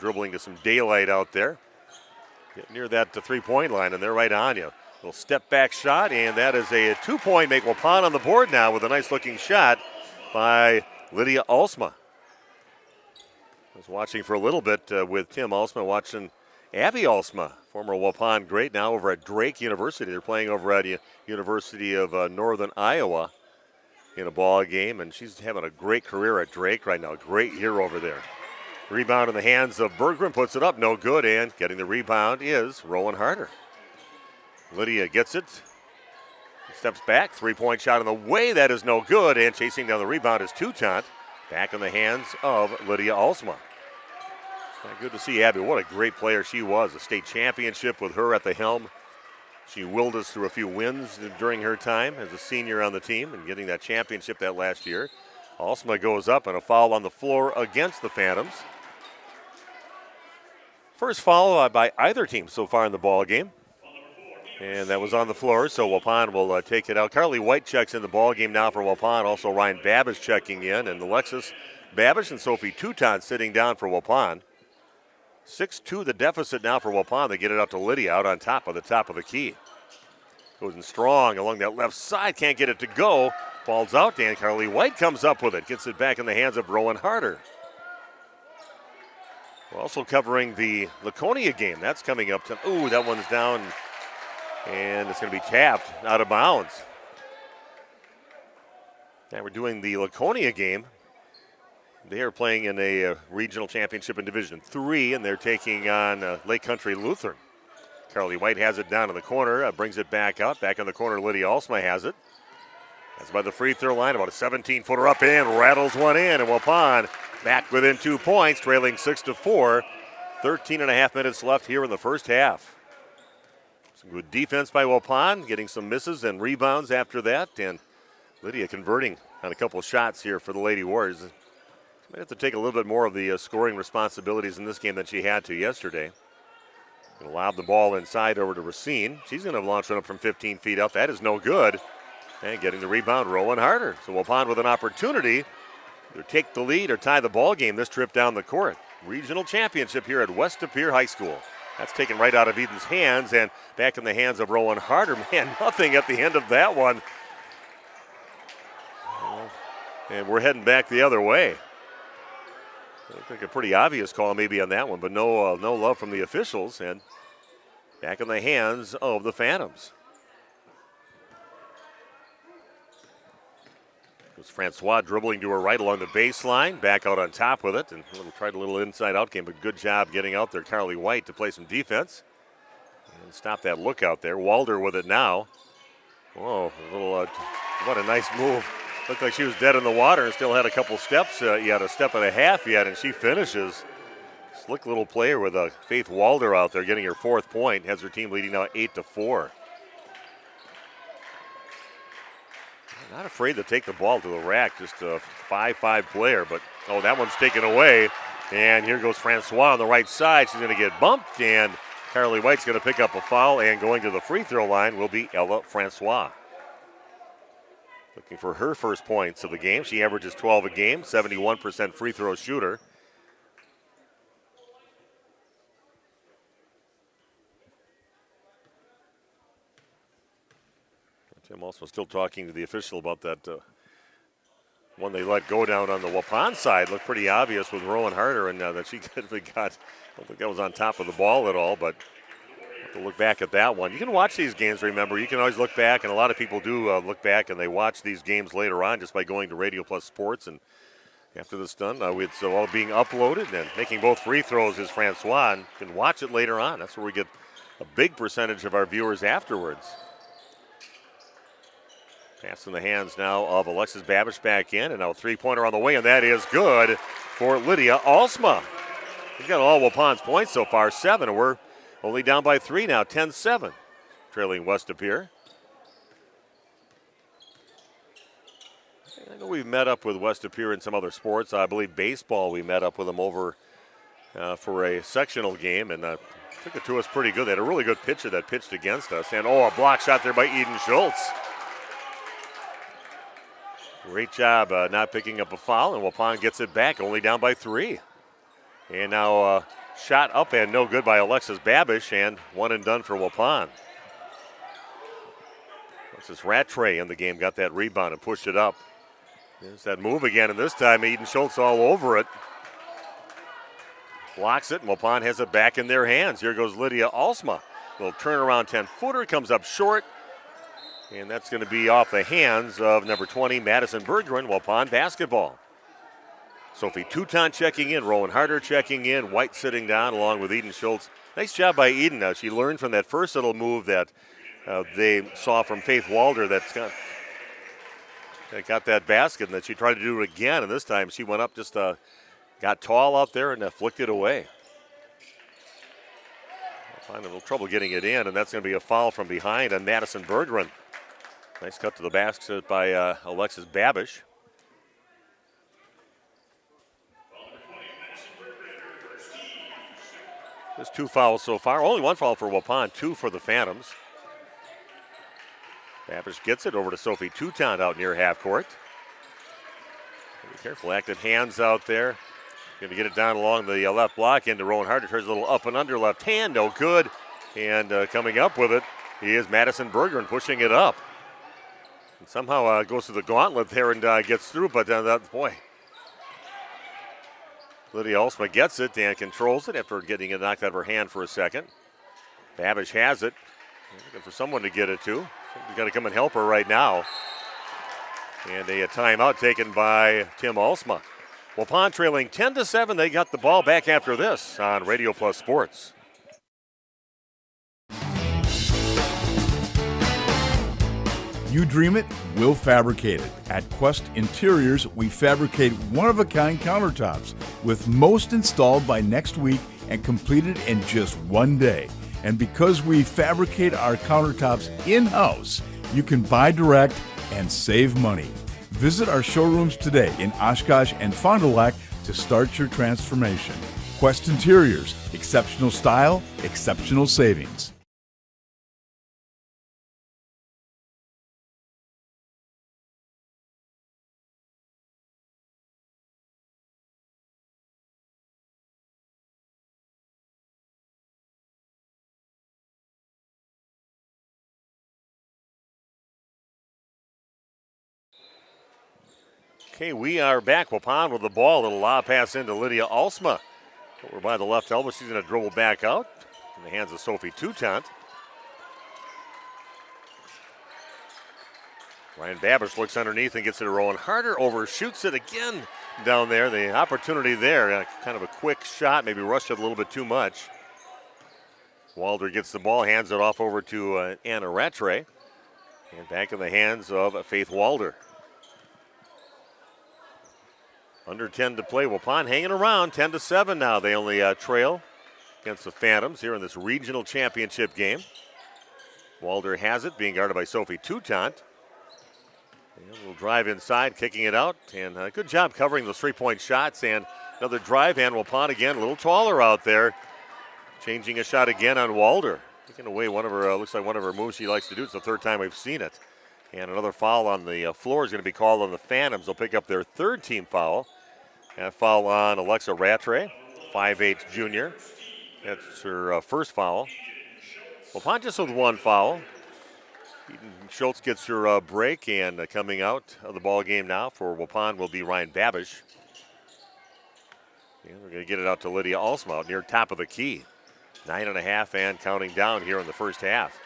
Dribbling to some daylight out there. Get near that three-point line, and they're right on you. Little step-back shot, and that is a two-point. Make Waupun on the board now with a nice-looking shot by Lydia Alsma. I was watching for a little bit with Tim Alsma, watching Abby Alsma, former Waupun great, now over at Drake University. They're playing over at University of Northern Iowa in a ball game, and she's having a great career at Drake right now. Great year over there. Rebound in the hands of Berggren, puts it up, no good, and getting the rebound is Rowan Harder. Lydia gets it, steps back, three-point shot on the way, that is no good, and chasing down the rebound is Toutant. Back in the hands of Lydia Alsma. Good to see Abby. What a great player she was. A state championship with her at the helm. She willed us through a few wins during her time as a senior on the team and getting that championship that last year. Alsma goes up and a foul on the floor against the Phantoms. First foul by either team so far in the ball game. And that was on the floor, so Waupun will take it out. Carly White checks in the ball game now for Waupun. Also Ryan Babish checking in, and Alexis Babish and Sophie Touton sitting down for Waupun. 6-2 the deficit now for Waupun. They get it out to Lydia out on top of the key. Goes in strong along that left side. Can't get it to go. Falls out, and Carly White comes up with it. Gets it back in the hands of Rowan Harder. We're also covering the Laconia game. That's coming up. Ooh, that one's down, and it's going to be tapped out of bounds. Now we're doing the Laconia game. They are playing in a regional championship in Division 3, and they're taking on Lake Country Lutheran. Carly White has it down in the corner, brings it back out. Back in the corner, Lydia Alsma has it. That's by the free throw line, about a 17-footer up and rattles one in, and Waupun back within 2 points, trailing 6-4. 13 and a half minutes left here in the first half. Some good defense by Waupun, getting some misses and rebounds after that, and Lydia converting on a couple of shots here for the Lady Warriors. Might have to take a little bit more of the scoring responsibilities in this game than she had to yesterday. Going to lob the ball inside over to Racine. She's going to launch it up from 15 feet out. That is no good. And getting the rebound, Rowan Harder. So Waupun with an opportunity to take the lead or tie the ball game this trip down the court. Regional championship here at West De Pere High School. That's taken right out of Eden's hands and back in the hands of Rowan Harder. Man, nothing at the end of that one. And we're heading back the other way. Looked like a pretty obvious call maybe on that one, but no love from the officials, and back in the hands of the Phantoms. It was Francois dribbling to her right along the baseline, back out on top with it, and tried a little inside-out game, but good job getting out there, Carly White, to play some defense. And stop that look out there. Walder with it now. Whoa, what a nice move. Looked like she was dead in the water and still had a couple steps yet, a step and a half yet, and she finishes. Slick little player with Faith Walder out there getting her 4th point. Has her team leading now 8-4. Not afraid to take the ball to the rack, just a 5'5" player, but that one's taken away. And here goes Francois on the right side. She's going to get bumped, and Carly White's going to pick up a foul, and going to the free throw line will be Ella Francois. looking for her first points of the game. She averages 12 a game, 71% free throw shooter. Tim also still talking to the official about that one they let go down on the Waupun side. Looked pretty obvious with Rowan Harder, and that she got, I don't think that was on top of the ball at all, but have to look back at that one. You can watch these games, remember. You can always look back, and a lot of people do look back, and they watch these games later on just by going to Radio Plus Sports. And after this done, it's all being uploaded, and making both free throws is Francois, and you can watch it later on. That's where we get a big percentage of our viewers afterwards. Pass in the hands now of Alexis Babish back in, and now a three-pointer on the way, and that is good for Lydia Alsma. He's got all Waupun's points so far, 7, and we're only down by 3 now, 10-7, trailing West De Pere. I know we've met up with West De Pere in some other sports. I believe baseball, we met up with them over for a sectional game, and took it to us pretty good. They had a really good pitcher that pitched against us, and a block shot there by Eden Schultz. Great job not picking up a foul, and Waupun gets it back, only down by 3. And now shot up and no good by Alexis Babish, and one and done for Waupun. Alexis Rattray in the game got that rebound and pushed it up. There's that move again, and this time Eden Schultz all over it. Blocks it, and Waupun has it back in their hands. Here goes Lydia Alsma. Little turnaround 10-footer, comes up short. And that's going to be off the hands of number 20, Madison Berggren, Waupun basketball. Sophie Toutant checking in, Rowan Harder checking in, White sitting down along with Eden Schultz. Nice job by Eden. She learned from that first little move that they saw from Faith Walder that got that basket, and that she tried to do it again. And this time she went up, just got tall out there and flicked it away. Find a little trouble getting it in, and that's going to be a foul from behind on Madison Berggren. Nice cut to the basket by Alexis Babish. There's 2 fouls so far. Only 1 foul for Waupun, 2 for the Phantoms. Babish gets it over to Sophie Toutant out near half court. Be careful, active hands out there. Going to get it down along the left block into Rowan Harder. Turns a little up and under left hand, no good. And coming up with it, he is Madison Berggren pushing it up. And somehow goes to the gauntlet there and gets through, but boy. Lydia Alsma gets it and controls it after getting it knocked out of her hand for a second. Babish has it. Looking for someone to get it to. We've got to come and help her right now. And a timeout taken by Tim Alsma. Waupun trailing 10-7. They got the ball back after this on Radio Plus Sports. You dream it, we'll fabricate it. At Quest Interiors, we fabricate one-of-a-kind countertops, with most installed by next week and completed in just 1 day. And because we fabricate our countertops in-house, you can buy direct and save money. Visit our showrooms today in Oshkosh and Fond du Lac to start your transformation. Quest Interiors, exceptional style, exceptional savings. Okay, we are back. Waupun with the ball. Little lob pass into Lydia Alsma. Over by the left elbow. She's going to dribble back out in the hands of Sophie Toutant. Ryan Babish looks underneath and gets it to Rowan Harder. Overshoots it again down there. The opportunity there, kind of a quick shot. Maybe rushed it a little bit too much. Walder gets the ball, hands it off over to Anna Rattray. And back in the hands of Faith Walder. Under 10 to play. Waupun hanging around, 10-7 now. They only trail against the Phantoms here in this regional championship game. Walder has it, being guarded by Sophie Toutant. And a little drive inside, kicking it out. And good job covering those three-point shots. And another drive, and Waupun again, a little taller out there. Changing a shot again on Walder. Taking away one of her, looks like one of her moves she likes to do. It's the third time we've seen it. And another foul on the floor is going to be called on the Phantoms. They'll pick up their third team foul. And a foul on Alexa Rattray, 5'8" junior. That's her first foul. Waupun just with one foul. Eden Schultz gets her break, and coming out of the ball game now for Waupun will be Ryan Babish. And we're going to get it out to Lydia Alsma out near top of the key. 9.5 and counting down here in the first half.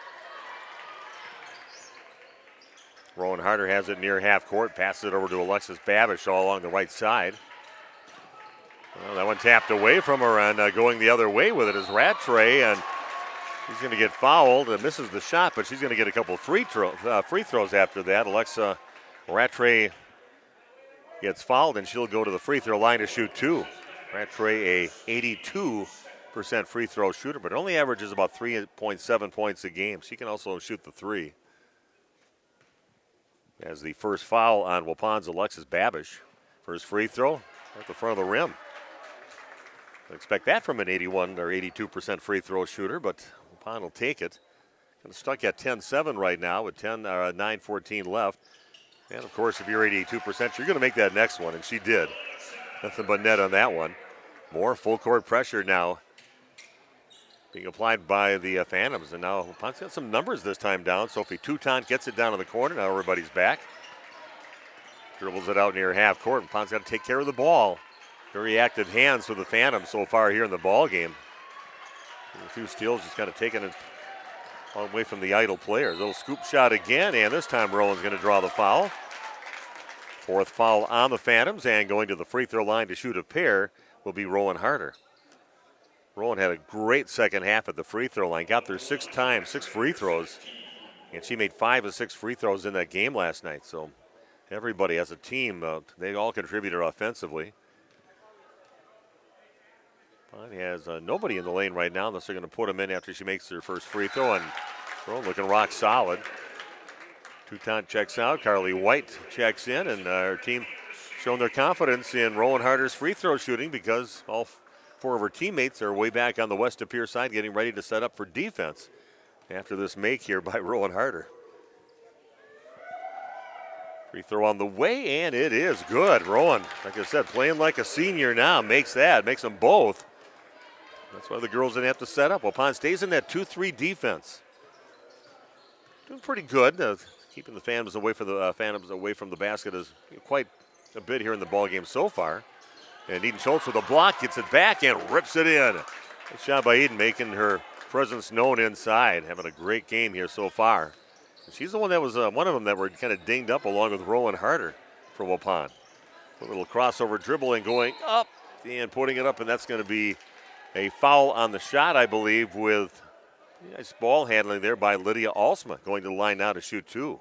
Rowan Harder has it near half court, passes it over to Alexis Babish all along the right side. Well, that one tapped away from her, and going the other way with it is Rattray, and she's going to get fouled and misses the shot, but she's going to get a couple free throws after that. Alexa Rattray gets fouled, and she'll go to the free throw line to shoot two. Rattray, a 82% free throw shooter, but only averages about 3.7 points a game. She can also shoot the three. As the first foul on Waupun's Alexis Babish. First free throw at the front of the rim. I expect that from an 81 or 82% free throw shooter, but Waupun will take it. Kind of stuck at 10-7 right now with 9:14 left. And of course, if you're 82%, you're going to make that next one, and she did. Nothing but net on that one. More full court pressure now being applied by the Phantoms, and now Waupun's got some numbers this time down. Sophie Toutant gets it down in the corner. Now everybody's back. Dribbles it out near half court, and Waupun's got to take care of the ball. Very active hands for the Phantoms so far here in the ball game. A few steals, just kind of taking it all away from the idle players. Little scoop shot again, and this time Rowan's going to draw the foul. Fourth foul on the Phantoms, and going to the free throw line to shoot a pair will be Rowan Harder. Rowan had a great second half at the free throw line. Got there 6 times, 6 free throws. And she made 5 of 6 free throws in that game last night. So everybody as a team, they all contributed offensively. But he has nobody in the lane right now unless they're going to put him in after she makes her first free throw. And Rowan looking rock solid. Toutant checks out. Carly White checks in. And her team showing their confidence in Rowan Harder's free throw shooting because all 4 of her teammates are way back on the West De Pere side getting ready to set up for defense after this make here by Rowan Harder. Free throw on the way, and it is good. Rowan, like I said, playing like a senior now, makes them both. That's why the girls didn't have to set up. Waupun stays in that 2-3 defense. Doing pretty good. Keeping the Phantoms away from the basket is quite a bit here in the ball game so far. And Eden Schultz with a block, gets it back and rips it in. Good shot by Eden, making her presence known inside. Having a great game here so far. She's the one that was one of them that were kind of dinged up along with Rowan Harder for Waupun. A little crossover dribble and going up and putting it up, and that's going to be a foul on the shot, I believe, with nice ball handling there by Lydia Alsma, going to the line now to shoot 2.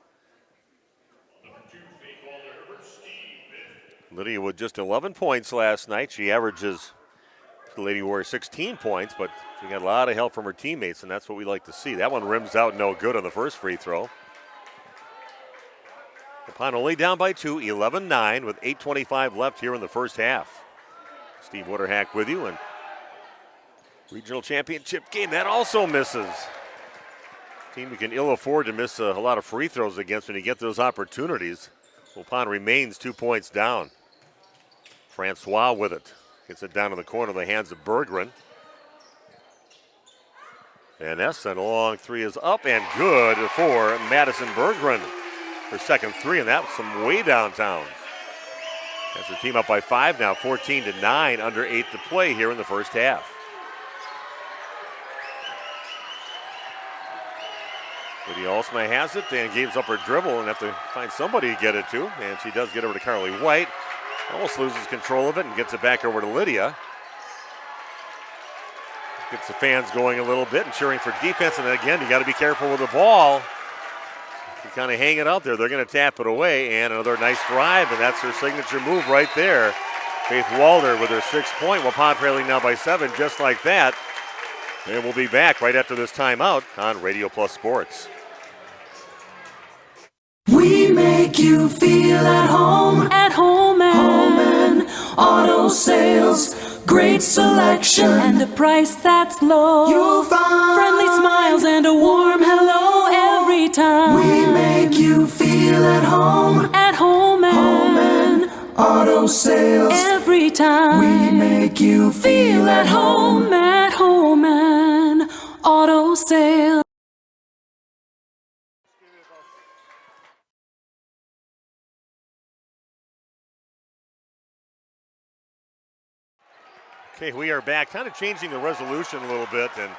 Lydia with just 11 points last night. She averages, the Lady Warriors, 16 points, but she got a lot of help from her teammates, and that's what we like to see. That one rims out no good on the first free throw. Waupun only down by 2, 11-9 with 8:25 left here in the first half. Steve Witterhack with you, and regional championship game, that also misses. Team you can ill afford to miss a lot of free throws against when you get those opportunities. Waupun remains 2 points down. Francois with it. Gets it down in the corner of the hands of Berggren. And Essen, a long three is up and good for Madison Berggren. Her second three, and that was from way downtown. Has the team up by 5 now, 14-9, under 8 to play here in the first half. Lydia Alsma has it and gives up her dribble and have to find somebody to get it to. And she does get over to Carly White. Almost loses control of it and gets it back over to Lydia. Gets the fans going a little bit and cheering for defense. And again, you got to be careful with the ball. You kind of hang it out there. They're going to tap it away. And another nice drive, and that's her signature move right there. Faith Walder with her 6th point. Waupun trailing now by 7, just like that. And we'll be back right after this timeout on Radio Plus Sports. We make you feel at home and auto sales. Great selection and a price that's low. You'll find friendly smiles and a warm hello every time. We make you feel feel at home. At home and auto sales. Every time we make you feel at home. At home and auto sales. Okay, we are back, kind of changing the resolution a little bit, and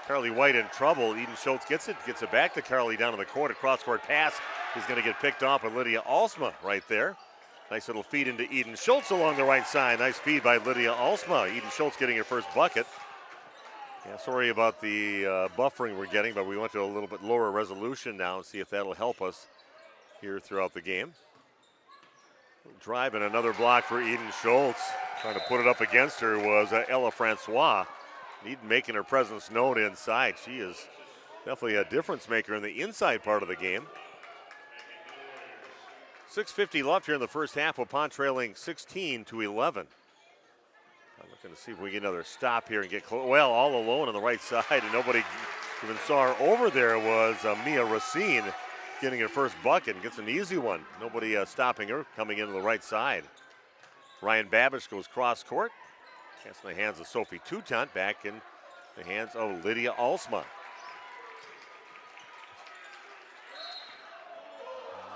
Carly White in trouble. Eden Schultz gets it back to Carly down in the court. A cross-court pass is going to get picked off by Lydia Alsma right there. Nice little feed into Eden Schultz along the right side. Nice feed by Lydia Alsma. Eden Schultz getting her first bucket. Yeah, sorry about the buffering we're getting, but we went to a little bit lower resolution now and see if that'll help us here throughout the game. Drive and another block for Eden Schultz. Trying to put it up against her was Ella Francois. Eden making her presence known inside. She is definitely a difference maker in the inside part of the game. 6:50 left here in the first half. Waupun trailing 16-11. I'm looking to see if we get another stop here and get close. Well, all alone on the right side, and nobody even saw her over there was Mia Racine getting her first bucket and gets an easy one. Nobody stopping her coming into the right side. Ryan Babish goes cross court. Cast in the hands of Sophie Toutant, back in the hands of Lydia Alsma.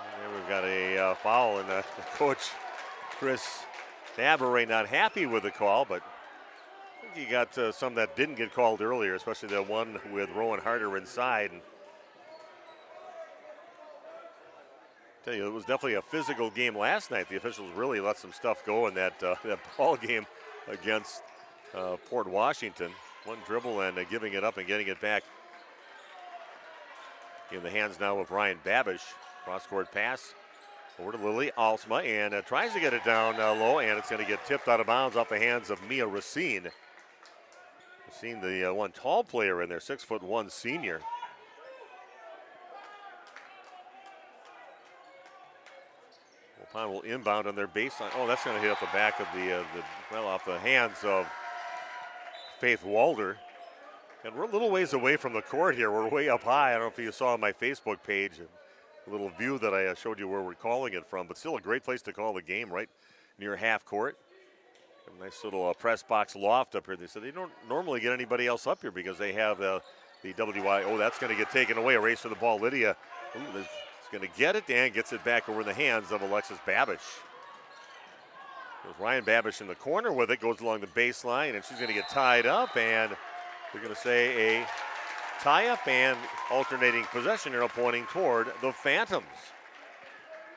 And there we've got a foul, and coach Chris Navarre not happy with the call, but I think he got some that didn't get called earlier, especially the one with Rowan Harder inside. And tell you, it was definitely a physical game last night. The officials really let some stuff go in that ball game against Port Washington. One dribble and giving it up and getting it back in the hands now of Ryan Babish. Cross-court pass over to Lily Alsma, and tries to get it down low, and it's going to get tipped out of bounds off the hands of Mia Racine. Racine, the one tall player in there, 6'1" senior. Waupun will inbound on their baseline. Oh, that's going to hit off the back of off the hands of Faith Walder. And we're a little ways away from the court here. We're way up high. I don't know if you saw on my Facebook page a little view that I showed you where we're calling it from, but still a great place to call the game, right near half court. A nice little press box loft up here. They said they don't normally get anybody else up here because they have the WI. Oh, that's going to get taken away. A race for the ball. Lydia is going to get it and gets it back over in the hands of Alexis Babish. There's Ryan Babish in the corner with it, goes along the baseline, and she's going to get tied up, and they're going to say a tie-up and alternating possession arrow pointing toward the Phantoms.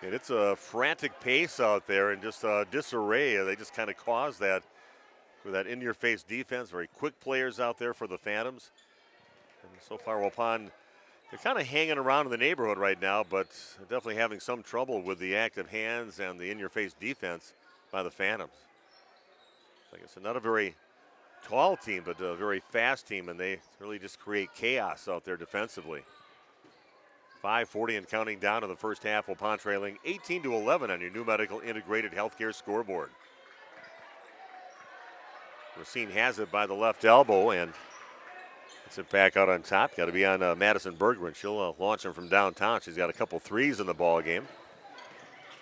And it's a frantic pace out there and just disarray. They just kind of caused that with that in-your-face defense. Very quick players out there for the Phantoms. And so far, Waupun, they're kind of hanging around in the neighborhood right now, but definitely having some trouble with the active hands and the in-your-face defense by the Phantoms. I guess not a very tall team, but a very fast team, and they really just create chaos out there defensively. 5:40 and counting down to the first half. Waupun trailing 18-11 on your new medical integrated healthcare scoreboard. Racine has it by the left elbow and gets it back out on top. Got to be on Madison Bergman. She'll launch him from downtown. She's got a couple threes in the ball game.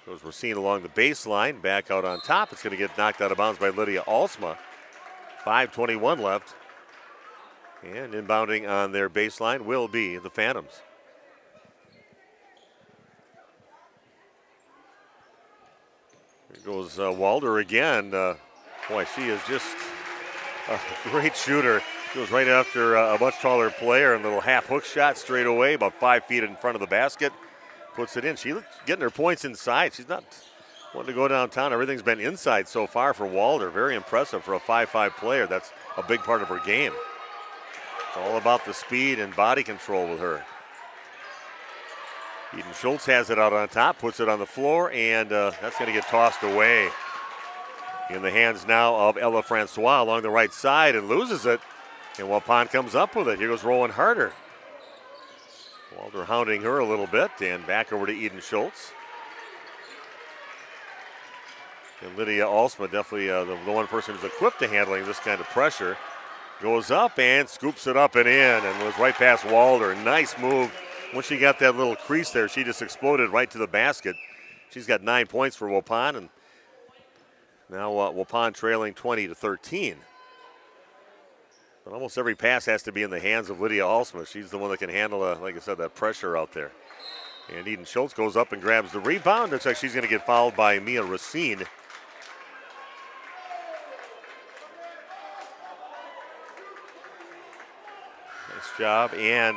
Goes Racine along the baseline, back out on top. It's going to get knocked out of bounds by Lydia Alsma. 5:21 left. And inbounding on their baseline will be the Phantoms. Here goes Walder again. Boy, she is just a great shooter. Goes right after a much taller player, and a little half hook shot straight away, about 5 feet in front of the basket. Puts it in. She's getting her points inside. She's not wanting to go downtown. Everything's been inside so far for Walder. Very impressive for a 5'5" player. That's a big part of her game. It's all about the speed and body control with her. Eden Schultz has it out on top, puts it on the floor, and that's going to get tossed away. In the hands now of Ella Francois along the right side and loses it. And Waupun comes up with it. Here goes Rowan Harder. Walder hounding her a little bit, and back over to Eden Schultz. And Lydia Alsma, definitely the one person who's equipped to handling this kind of pressure. Goes up and scoops it up and in, and was right past Walder. Nice move once she got that little crease there, she just exploded right to the basket. She's got 9 points for Waupun, and now Waupun trailing 20-13. But almost every pass has to be in the hands of Lydia Alsma. She's the one that can handle, like I said, that pressure out there. And Eden Schultz goes up and grabs the rebound. Looks like she's going to get fouled by Mia Racine. Nice job, and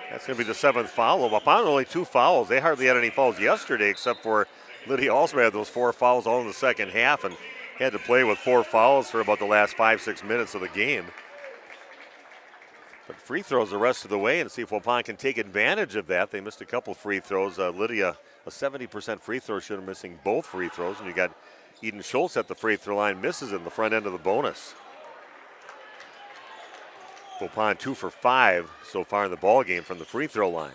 that's going to be the 7th foul. Waupun only 2 fouls. They hardly had any fouls yesterday except for Lydia Alsma had those 4 fouls all in the second half and had to play with 4 fouls for about the last 5-6 minutes of the game. But free throws the rest of the way and see if Waupun can take advantage of that. They missed a couple free throws. Lydia, a 70% free throw shooter, missing both free throws. And you got Eden Schultz at the free throw line, misses in the front end of the bonus. Waupun 2 for 5 so far in the ball game from the free throw line.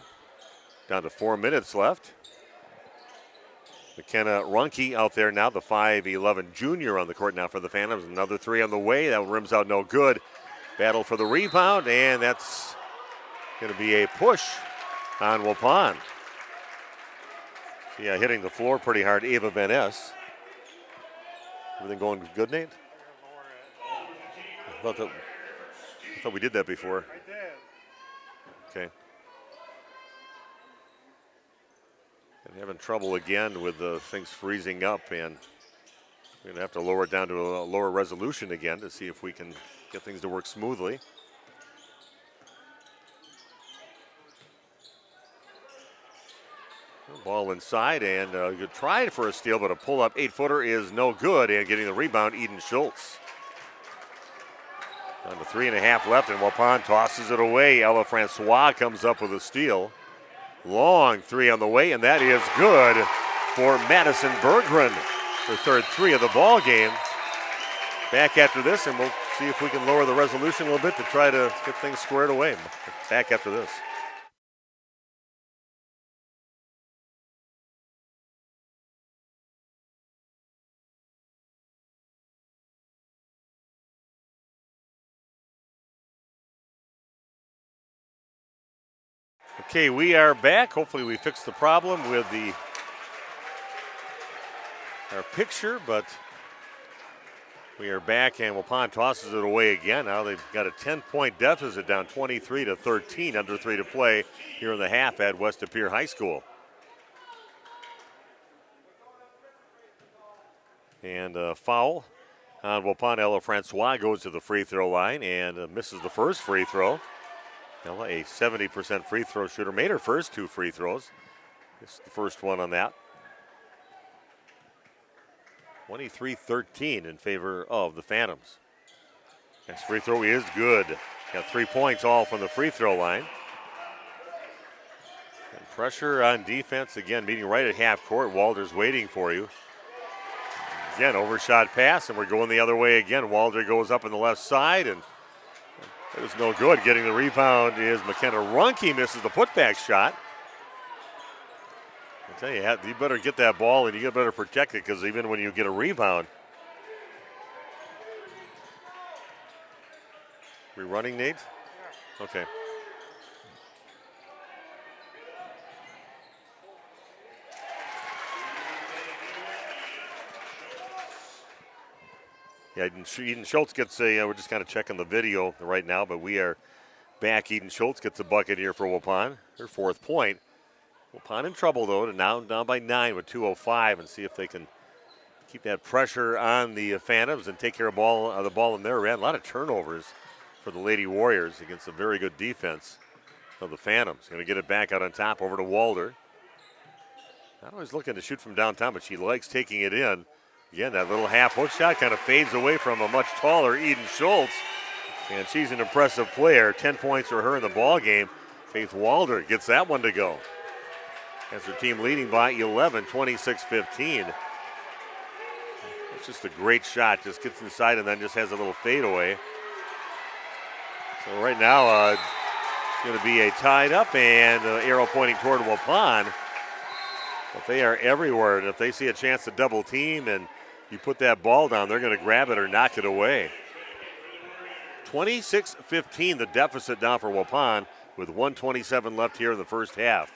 Down to 4 minutes left. McKenna Runke out there now, the 5'11 junior on the court now for the Phantoms. Another 3 on the way. That rims out no good. Battle for the rebound, and that's going to be a push on Waupun. Yeah, hitting the floor pretty hard, Ava Van Ness. Everything going good, Nate? I thought we did that before. Okay. And having trouble again with things freezing up, and we're going to have to lower it down to a lower resolution again to see if we can get things to work smoothly. Ball inside, and you tried for a steal, but a pull-up 8-footer is no good, and getting the rebound, Eden Schultz. Down to 3.5 left, and Waupun tosses it away. Ella Francois comes up with a steal. Long 3 on the way, and that is good for Madison Berggren. Her third 3 of the ball game. Back after this, and we'll see if we can lower the resolution a little bit to try to get things squared away. Back after this. Okay, we are back. Hopefully we fixed the problem with our picture, but we are back, and Waupun tosses it away again. Now they've got a 10-point deficit, down 23-13, under 3 to play here in the half at West Appear High School. And a foul on Waupun. Ella Francois goes to the free throw line and misses the first free throw. Ella, a 70% free throw shooter, made her first 2 free throws. This is the first one on that. 23-13 in favor of the Phantoms. Next free throw is good. Got 3 points all from the free throw line. And pressure on defense again, meeting right at half court. Walder's waiting for you. Again, overshot pass, and we're going the other way again. Walder goes up on the left side, and it was no good. Getting the rebound is McKenna Runke, misses the putback shot. I tell you, you better get that ball and you better protect it, because even when you get a rebound. We running, Nate? Okay. Yeah, Eden Schultz gets we're just kind of checking the video right now, but we are back. Eden Schultz gets a bucket here for Waupun, her 4th point. Waupun in trouble, though, now down by 9 with 2:05, and see if they can keep that pressure on the Phantoms and take care of the ball in their end. A lot of turnovers for the Lady Warriors against a very good defense of the Phantoms. Going to get it back out on top over to Walder. Not always looking to shoot from downtown, but she likes taking it in. Again, that little half hook shot kind of fades away from a much taller Eden Schultz. And she's an impressive player. 10 points for her in the ball game. Faith Walder gets that one to go. As her team leading by 11, 26-15. It's just a great shot. Just gets inside and then just has a little fadeaway. So right now, it's going to be a tied up and arrow pointing toward Waupun. But they are everywhere. And if they see a chance to double team and you put that ball down, they're going to grab it or knock it away. 26-15, the deficit now for Waupun. with 1:27 left here in the first half.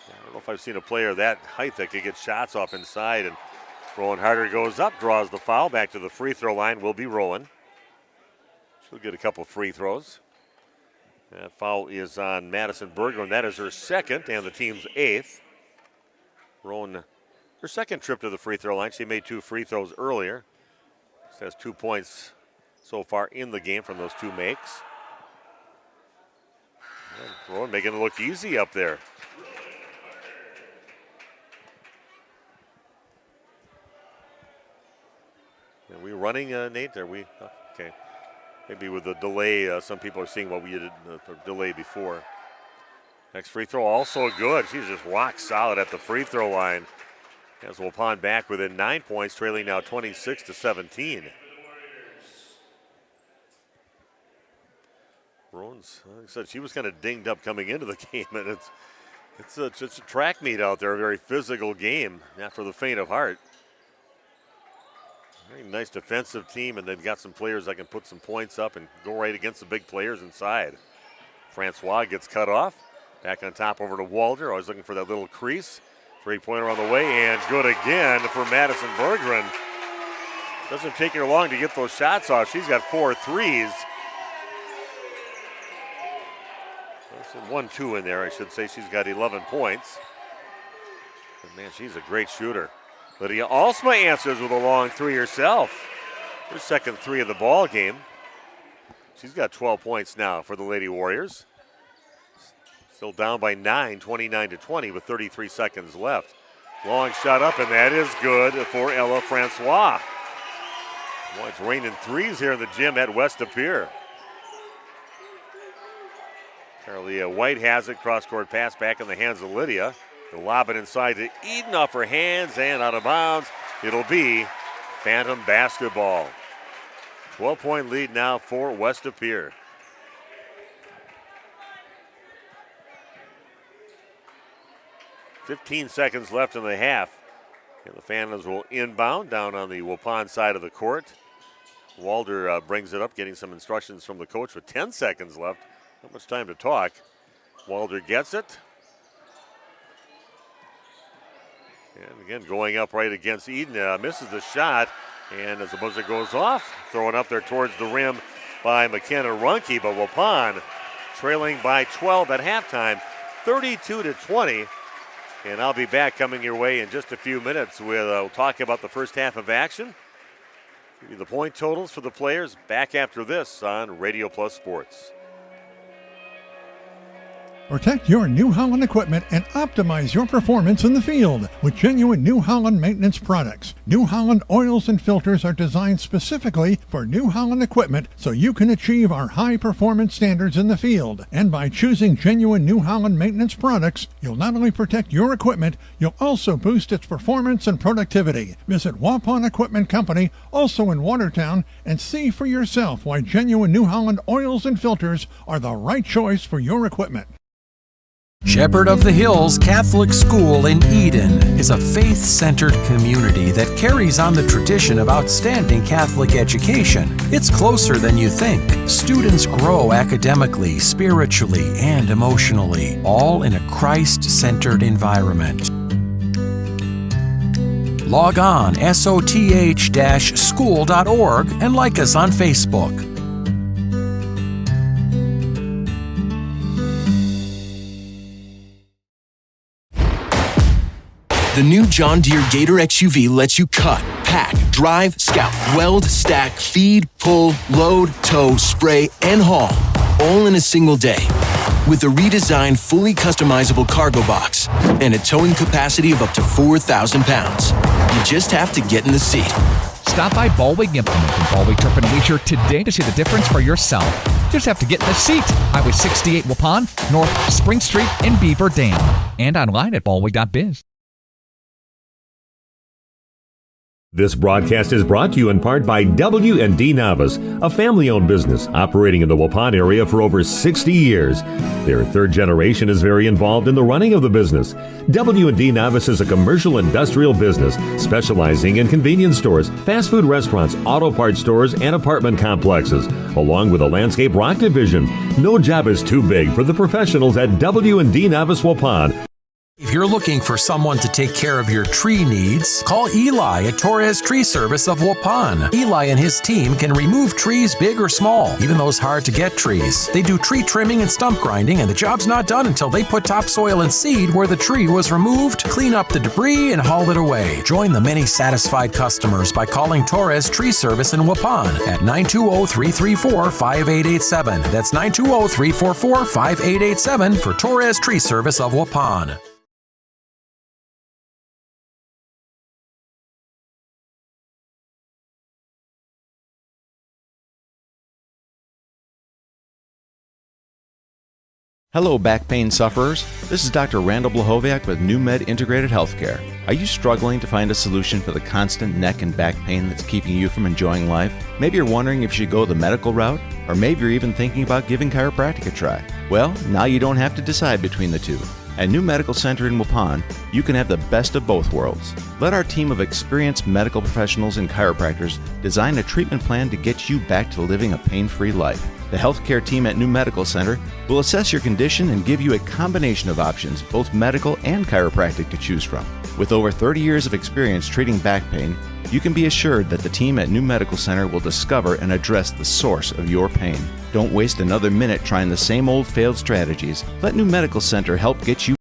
I don't know if I've seen a player that height that could get shots off inside. And Rowan Harder goes up, draws the foul, back to the free throw line. Will be Rowan. She'll get a couple free throws. That foul is on Madison Berger, and that is her second and the team's 8th. Rowan, her second trip to the free throw line. She made 2 free throws earlier. She has 2 points so far in the game from those 2 makes. And Rowan making it look easy up there. Are we running, Nate? Are we? Okay. Maybe with the delay, some people are seeing what we did the delay before. Next free throw also good. She's just rock solid at the free throw line. As Waupun back within 9 points, trailing now 26-17. Rowan's, like I said, she was kind of dinged up coming into the game, and it's a track meet out there, a very physical game, not for the faint of heart. Very nice defensive team, and they've got some players that can put some points up and go right against the big players inside. Francois gets cut off. Back on top over to Walder. Always looking for that little crease. 3-pointer on the way, and good again for Madison Berggren. Doesn't take her long to get those shots off. She's got 4 threes. There's 1-2 in there, I should say. She's got 11 points. But man, she's a great shooter. Lydia Alsma answers with a long 3 herself. Her second 3 of the ball game. She's got 12 points now for the Lady Warriors. Still down by 9, 29-20 with 33 seconds left. Long shot up, and that is good for Ella Francois. Boy, it's raining threes here in the gym at West of Pier. Carlia White has it. Cross-court pass back in the hands of Lydia. They'll lob it inside to Eden off her hands and out of bounds. It'll be Phantom basketball. 12-point lead now for West of Pier. 15 seconds left in the half. And the Phantoms will inbound down on the Waupun side of the court. Walder brings it up, getting some instructions from the coach with 10 seconds left. Not much time to talk. Walder gets it. And again, going up right against Eden. Misses the shot. And as the buzzer goes off, thrown up there towards the rim by McKenna Runke. But Waupun trailing by 12 at halftime, 32-20. And I'll be back coming your way in just a few minutes with we'll talk about the first half of action. Give you the point totals for the players back after this on Radio Plus Sports. Protect your New Holland equipment and optimize your performance in the field with genuine New Holland maintenance products. New Holland oils and filters are designed specifically for New Holland equipment so you can achieve our high performance standards in the field. And by choosing genuine New Holland maintenance products, you'll not only protect your equipment, you'll also boost its performance and productivity. Visit Waupun Equipment Company, also in Watertown, and see for yourself why genuine New Holland oils and filters are the right choice for your equipment. Shepherd of the Hills Catholic School in Eden is a faith-centered community that carries on the tradition of outstanding Catholic education. It's closer than you think. Students grow academically, spiritually, and emotionally, all in a Christ-centered environment. Log on soth-school.org and like us on Facebook. The new John Deere Gator XUV lets you cut, pack, drive, scout, weld, stack, feed, pull, load, tow, spray, and haul, all in a single day. With a redesigned, fully customizable cargo box and a towing capacity of up to 4,000 pounds. You just have to get in the seat. Stop by Ballweg Implement in Ballweg Turf and Leisure today to see the difference for yourself. Just have to get in the seat. Highway 68 Waupun, North Spring Street in Beaver Dam. And online at ballweg.biz. This broadcast is brought to you in part by W&D Navas, a family-owned business operating in the Waupun area for over 60 years. Their third generation is very involved in the running of the business. W&D Navas is a commercial industrial business specializing in convenience stores, fast food restaurants, auto parts stores, and apartment complexes, along with a landscape rock division. No job is too big for the professionals at W&D Navas Waupun. If you're looking for someone to take care of your tree needs, call Eli at Torres Tree Service of Waupun. Eli and his team can remove trees big or small, even those hard-to-get trees. They do tree trimming and stump grinding, and the job's not done until they put topsoil and seed where the tree was removed, clean up the debris, and haul it away. Join the many satisfied customers by calling Torres Tree Service in Waupun at 920-334-5887. That's 920-344-5887 for Torres Tree Service of Waupun. Hello, back pain sufferers. This is Dr. Randall Blahoviak with NewMed Integrated Healthcare. Are you struggling to find a solution for the constant neck and back pain that's keeping you from enjoying life? Maybe you're wondering if you should go the medical route, or maybe you're even thinking about giving chiropractic a try. Well, now you don't have to decide between the two. At New Medical Center in Waupun, you can have the best of both worlds. Let our team of experienced medical professionals and chiropractors design a treatment plan to get you back to living a pain-free life. The healthcare team at New Medical Center will assess your condition and give you a combination of options, both medical and chiropractic, to choose from. With over 30 years of experience treating back pain, you can be assured that the team at New Medical Center will discover and address the source of your pain. Don't waste another minute trying the same old failed strategies. Let New Medical Center help get you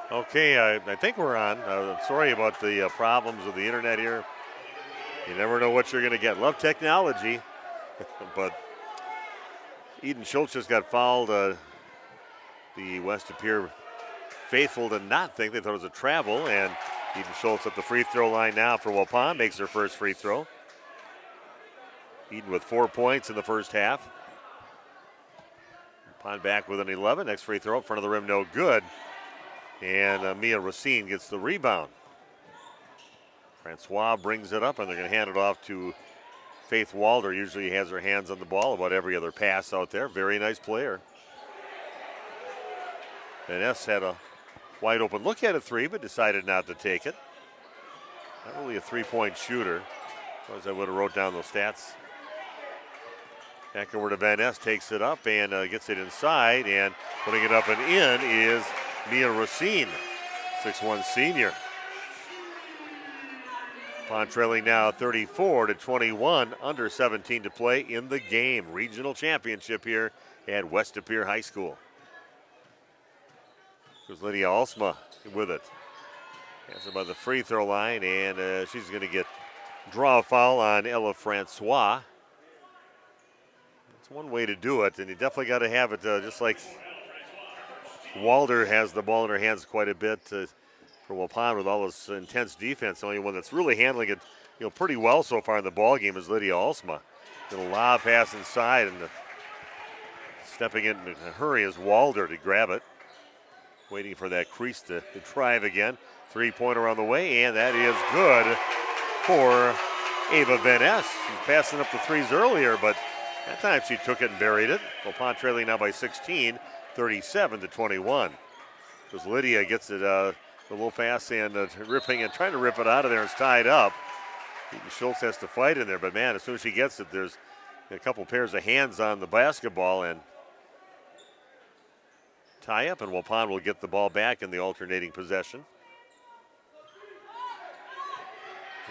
Okay, I think we're on. Sorry about the problems with the internet here. You never know what you're going to get. Love technology, but Eden Schultz just got fouled. The West appear faithful to not think. They thought it was a travel, and Eden Schultz at the free throw line now for Waupun makes her first free throw. Eden with 4 points in the first half. Waupun back with an 11. Next free throw in front of the rim, no good. And Mia Racine gets the rebound. Francois brings it up, and they're going to hand it off to Faith Walder. Usually has her hands on the ball about every other pass out there. Very nice player. And S had a wide open look at a three, but decided not to take it. Not really a three-point shooter. Otherwise I would have wrote down those stats. Back over to Van Ness, takes it up and gets it inside, and putting it up and in is Mia Racine, 6'1" senior. Waupun trailing now 34-21, under 17 to play in the game. Regional championship here at West De Pere High School. There's Lydia Alsma with it. Has it by the free throw line, and she's going to draw a foul on Ella Francois. That's one way to do it, and you definitely got to have it just like Walder has the ball in her hands quite a bit for Waupun with all this intense defense. The only one that's really handling it, pretty well so far in the ball game is Lydia Alsma. Little lob pass inside, and stepping in a hurry is Walder to grab it. Waiting for that crease to drive again. Three-pointer on the way, and that is good for Ava Van Ness. She's passing up the threes earlier, but that time she took it and buried it. Waupun trailing now by 16, 37-21. Because Lydia gets it, the little pass and ripping and trying to rip it out of there. It's tied up. Schultz has to fight in there, but man, as soon as she gets it, there's a couple pairs of hands on the basketball and tie up, and Waupun will get the ball back in the alternating possession.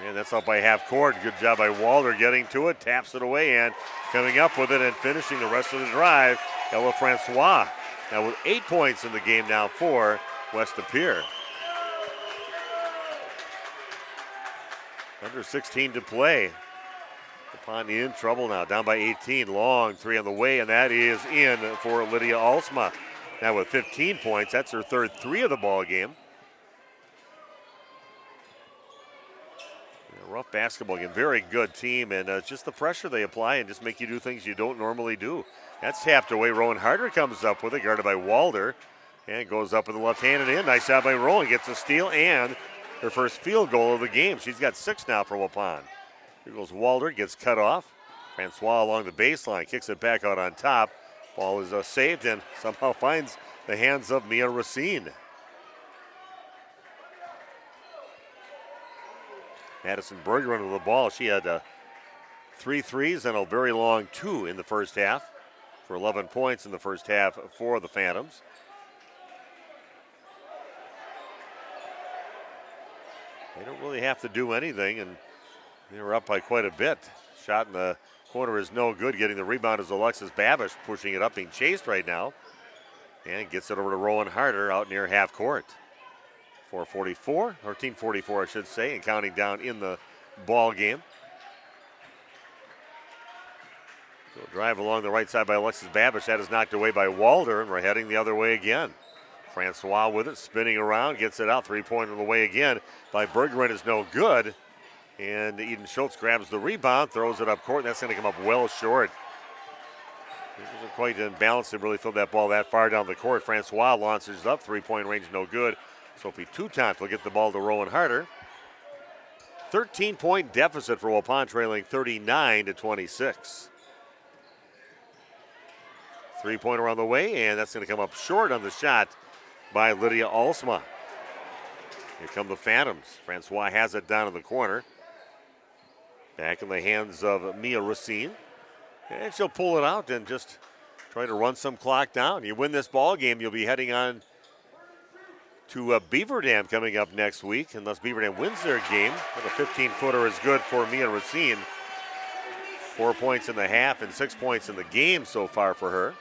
And that's up by half court. Good job by Walder getting to it, taps it away, and coming up with it and finishing the rest of the drive, Ella Francois. Now with 8 points in the game now for West De Pere. Under 16 to play. Waupun in trouble now, down by 18. Long three on the way, and that is in for Lydia Alsma. Now with 15 points, that's her third three of the ball game. A rough basketball game, very good team, and just the pressure they apply and just make you do things you don't normally do. That's tapped away. Rowan Harder comes up with it, guarded by Walder, and goes up with the left-handed in. Nice job by Rowan, gets a steal and her first field goal of the game. She's got 6 now for Waupun. Here goes Walder, gets cut off. Francois along the baseline, kicks it back out on top. Ball is saved and somehow finds the hands of Mia Racine. Madison Bergeron with the ball. She had 3 threes and a very long 2 in the first half for 11 points in the first half for the Phantoms. They don't really have to do anything, and they were up by quite a bit. Shot in the corner is no good. Getting the rebound is Alexis Babish, pushing it up, being chased right now. And gets it over to Rowan Harder out near half court. 13:44 I should say, and counting down in the ball game. So drive along the right side by Alexis Babish. That is knocked away by Walder, and we're heading the other way again. Francois with it, spinning around, gets it out. Three-pointer on the way again by Bergeron is no good. And Eden Schultz grabs the rebound, throws it up court, and that's going to come up well short. It wasn't quite in balance to really fill that ball that far down the court. Francois launches up, three-point range no good. Sophie Toutant will get the ball to Rowan Harder. 13-point deficit for Waupun, trailing 39-26. Three-pointer on the way, and that's going to come up short on the shot by Lydia Alsma. Here come the Phantoms. Francois has it down in the corner. Back in the hands of Mia Racine. And she'll pull it out and just try to run some clock down. You win this ball game, you'll be heading on to Beaver Dam coming up next week, unless Beaver Dam wins their game. But a 15-footer is good for Mia Racine. 4 points in the half and 6 points in the game so far for her.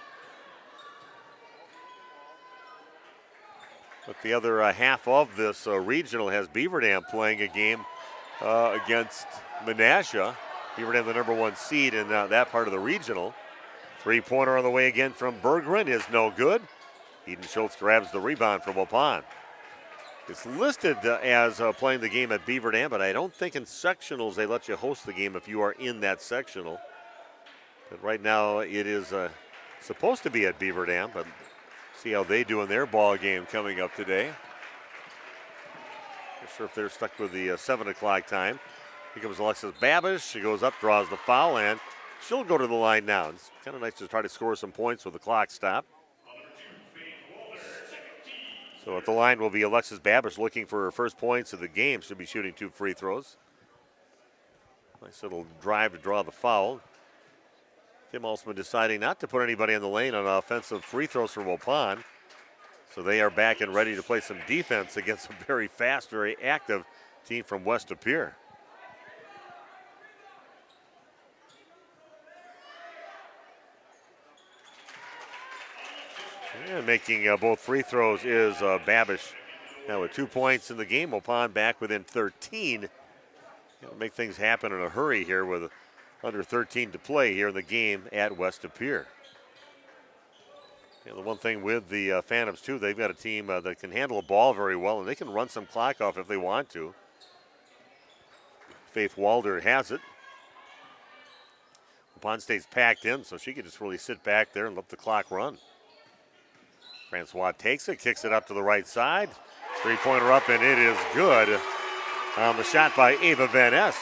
But the other half of this regional has Beaver Dam playing a game against Menasha. Beaver Dam, the number 1 seed in that part of the regional. Three-pointer on the way again from Berggren is no good. Eden Schultz grabs the rebound from Waupun. It's listed as playing the game at Beaver Dam, but I don't think in sectionals they let you host the game if you are in that sectional. But right now it is supposed to be at Beaver Dam, but see how they do in their ball game coming up today. Not sure if they're stuck with the 7 o'clock time. Here comes Alexis Babish. She goes up, draws the foul, and she'll go to the line now. It's kind of nice to try to score some points with the clock stop. So at the line will be Alexis Babish looking for her first points of the game. She'll be shooting 2 free throws. Nice little drive to draw the foul. Tim Alsman deciding not to put anybody in the lane on offensive free throws for Waupun. So they are back and ready to play some defense against a very fast, very active team from West De Pere. And making both free throws is Babish. Now with 2 points in the game, Waupun back within 13. It'll make things happen in a hurry here with under 13 to play here in the game at West De Pere. The one thing with the Phantoms, too, they've got a team that can handle a ball very well, and they can run some clock off if they want to. Faith Walder has it. Waupun stays packed in, so she can just really sit back there and let the clock run. Francois takes it, kicks it up to the right side. Three-pointer up, and it is good. On the shot by Ava Van Ness.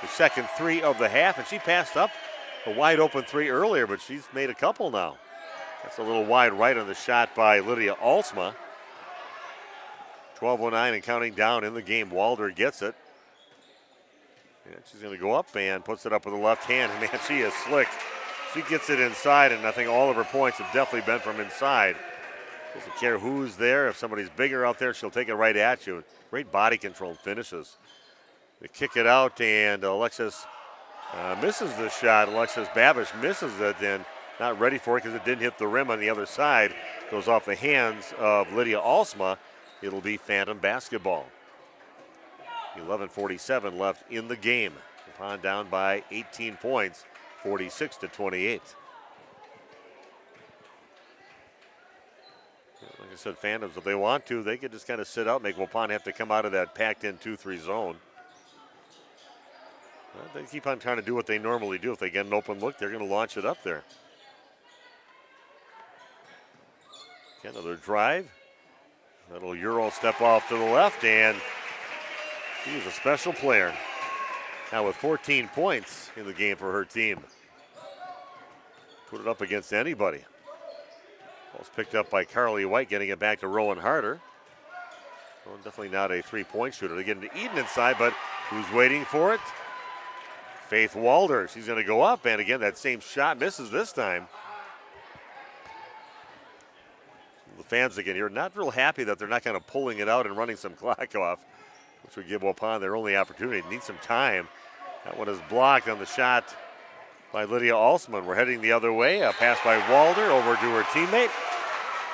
The second 3 of the half, and she passed up a wide-open 3 earlier, but she's made a couple now. That's a little wide right on the shot by Lydia Alsma. 12:09 and counting down in the game. Walder gets it. And she's going to go up and puts it up with the left hand. Man, she is slick. She gets it inside, and I think all of her points have definitely been from inside. Doesn't care who's there. If somebody's bigger out there, she'll take it right at you. Great body control and finishes. They kick it out, and Alexis misses the shot. Alexis Babish misses it, and not ready for it because it didn't hit the rim on the other side. Goes off the hands of Lydia Alsma. It'll be Phantom basketball. 11:47 left in the game. Waupun down by 18 points, 46-28. Like I said, Phantoms, if they want to, they could just kind of sit out, make Waupun have to come out of that packed-in 2-3 zone. Well, they keep on trying to do what they normally do. If they get an open look, they're going to launch it up there. Okay, another drive. Little Euro step off to the left, and he's a special player. Now with 14 points in the game for her team. Put it up against anybody. Ball's picked up by Carly White, getting it back to Rowan Harder. Well, definitely not a three-point shooter. They get into Eden inside, but who's waiting for it? Faith Walder. She's going to go up, and again, that same shot misses this time. The fans again here not real happy that they're not kind of pulling it out and running some clock off, which would give Waupun their only opportunity. They need some time. That one is blocked on the shot by Lydia Alsman. We're heading the other way. A pass by Walder over to her teammate,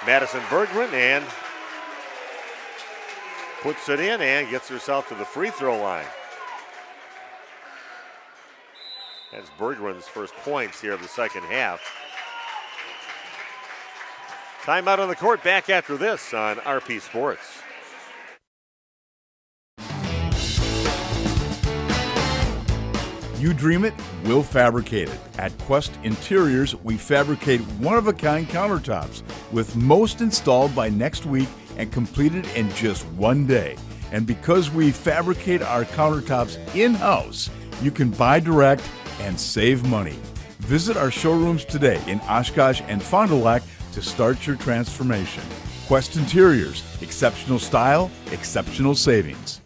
Madison Bergman, and puts it in and gets herself to the free throw line. That's Bergman's first points here of the second half. Timeout on the court. Back after this on RP Sports. You dream it, we'll fabricate it. At Quest Interiors, we fabricate one-of-a-kind countertops, with most installed by next week and completed in just one day. And because we fabricate our countertops in-house, you can buy direct and save money. Visit our showrooms today in Oshkosh and Fond du Lac to start your transformation. Quest Interiors, exceptional style, exceptional savings.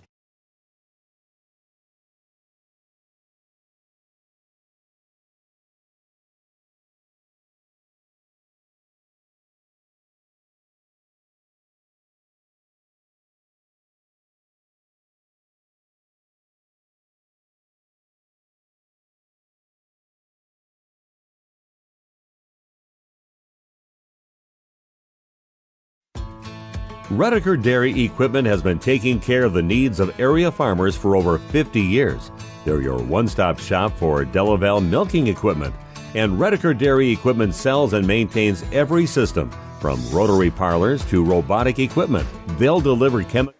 Redeker Dairy Equipment has been taking care of the needs of area farmers for over 50 years. They're your one-stop shop for Delaval milking equipment. And Redeker Dairy Equipment sells and maintains every system, from rotary parlors to robotic equipment. They'll deliver chemicals.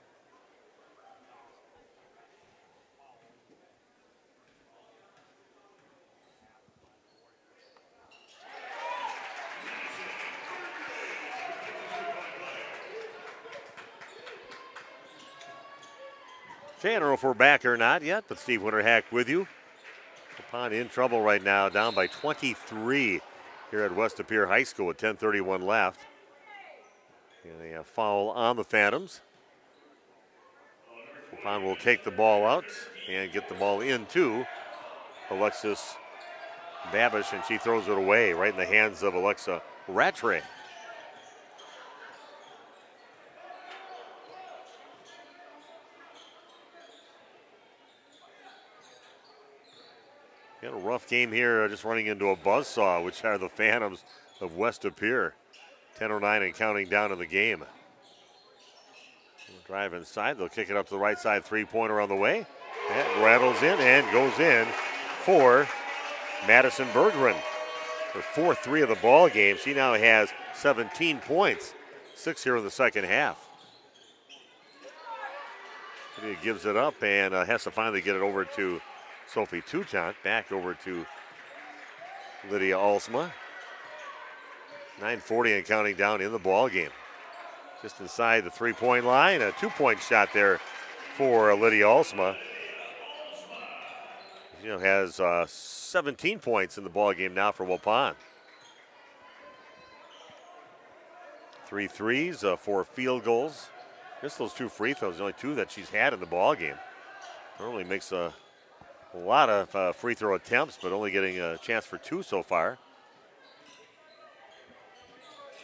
I don't know if we're back or not yet, but Steve Winterhack with you. Waupun in trouble right now, down by 23 here at West Appear High School with 10:31 left. And a foul on the Phantoms. Waupun will take the ball out and get the ball into Alexis Babish, and she throws it away right in the hands of Alexa Rattray. Got a rough game here, just running into a buzzsaw, which are the Phantoms of West Appear. 10:09 and counting down in the game. Drive inside, they'll kick it up to the right side, three-pointer on the way. That rattles in and goes in for Madison Berggren. Her fourth three of the ball game. She now has 17 points, 6 here in the second half. She gives it up and has to finally get it over to Sophie Touchant. Back over to Lydia Alsma. 9:40 and counting down in the ball game. Just inside the three-point line, a two-point shot there for Lydia Alsma. She has 17 points in the ball game now for Waupun. 3 threes, 4 field goals. Just those 2 free throws, the only 2 that she's had in the ball game. Normally makes a lot of free throw attempts, but only getting a chance for 2 so far.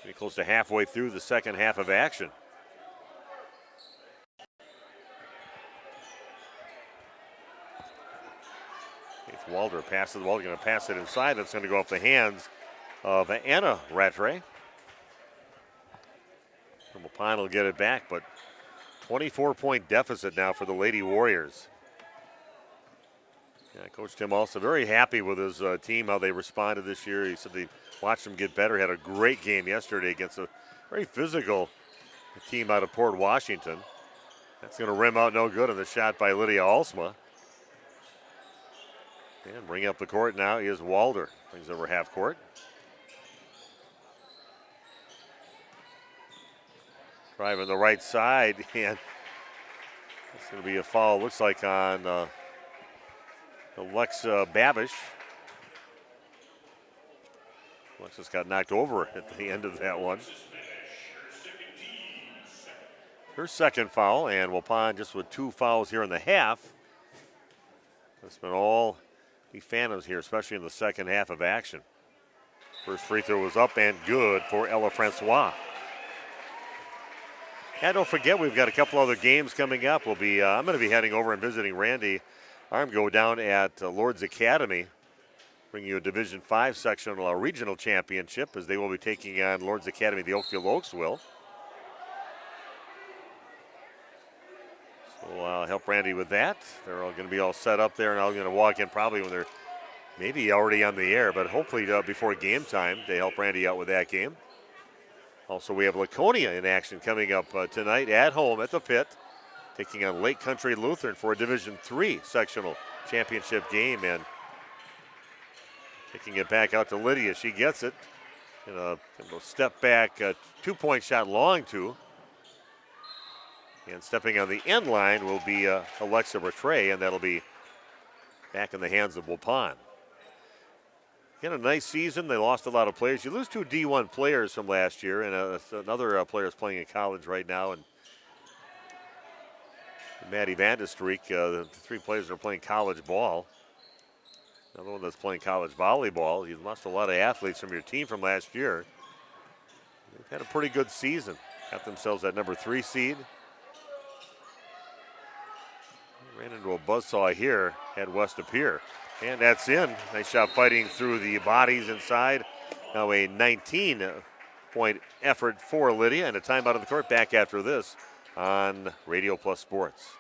Getting close to halfway through the second half of action. Keith Walder passes the ball. Going to pass it inside. That's going to go off the hands of Anna Rattray. Waupun will get it back, but 24-point deficit now for the Lady Warriors. Yeah, Coach Tim also very happy with his team, how they responded this year. He said they watched them get better. Had a great game yesterday against a very physical team out of Port Washington. That's going to rim out no good on the shot by Lydia Alsma. And bring up the court now is Walder. Brings over half court. Driving the right side, and it's going to be a foul, looks like, on Alexa Babish. Alexis got knocked over at the end of that one. Her second foul, and Waupun just with 2 fouls here in the half. It's been all the Phantoms here, especially in the second half of action. First free throw was up and good for Ella Francois. And don't forget, we've got a couple other games coming up. I'm going to be heading over and visiting Randy Armgo down at Lord's Academy, bringing you a Division 5 sectional regional championship, as they will be taking on Lord's Academy. The Oakfield Oaks will. So I'll help Randy with that. They're all going to be all set up there, and I'm going to walk in probably when they're maybe already on the air, but hopefully before game time to help Randy out with that game. Also, we have Laconia in action coming up tonight at home at the Pit, taking on Lake Country Lutheran for a Division III sectional championship game, and taking it back out to Lydia. She gets it. And a step back, 2-point shot long two. And stepping on the end line will be Alexa Rattray, and that'll be back in the hands of Waupun. Again, a nice season. They lost a lot of players. You lose 2 D1 players from last year, and another player is playing in college right now, and Maddie Vandestreek. The 3 players are playing college ball. Another one that's playing college volleyball. You lost a lot of athletes from your team from last year. They've had a pretty good season. Got themselves that number 3 seed. Ran into a buzzsaw here at West Appear. And that's in. Nice shot fighting through the bodies inside. Now a 19 point effort for Lydia, and a timeout on the court. Back after this on Radio Plus Sports.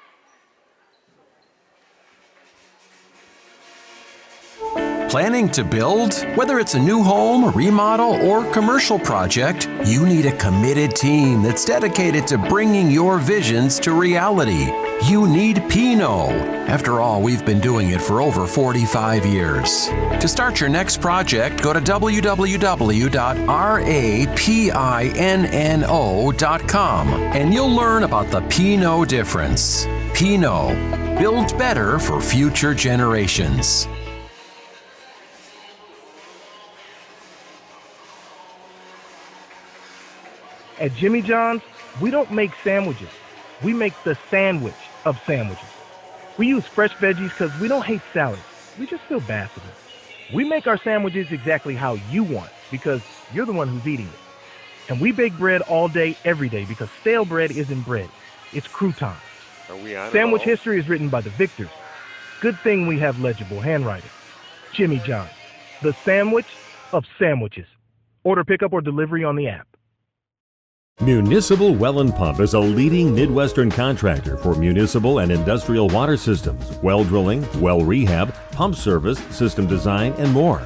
Planning to build? Whether it's a new home, remodel, or commercial project, you need a committed team that's dedicated to bringing your visions to reality. You need Pinot. After all, we've been doing it for over 45 years. To start your next project, go to www.rapinno.com and you'll learn about the Pinot difference. Pinot, build better for future generations. At Jimmy John's, we don't make sandwiches. We make the sandwich of sandwiches. We use fresh veggies because we don't hate salads. We just feel bad for them. We make our sandwiches exactly how you want because you're the one who's eating it. And we bake bread all day, every day because stale bread isn't bread. It's croutons. Are we on Sandwich history is written by the victors. Good thing we have legible handwriting. Jimmy John's, the sandwich of sandwiches. Order pickup or delivery on the app. Municipal Well and Pump is a leading Midwestern contractor for municipal and industrial water systems, well drilling, well rehab, pump service, system design, and more.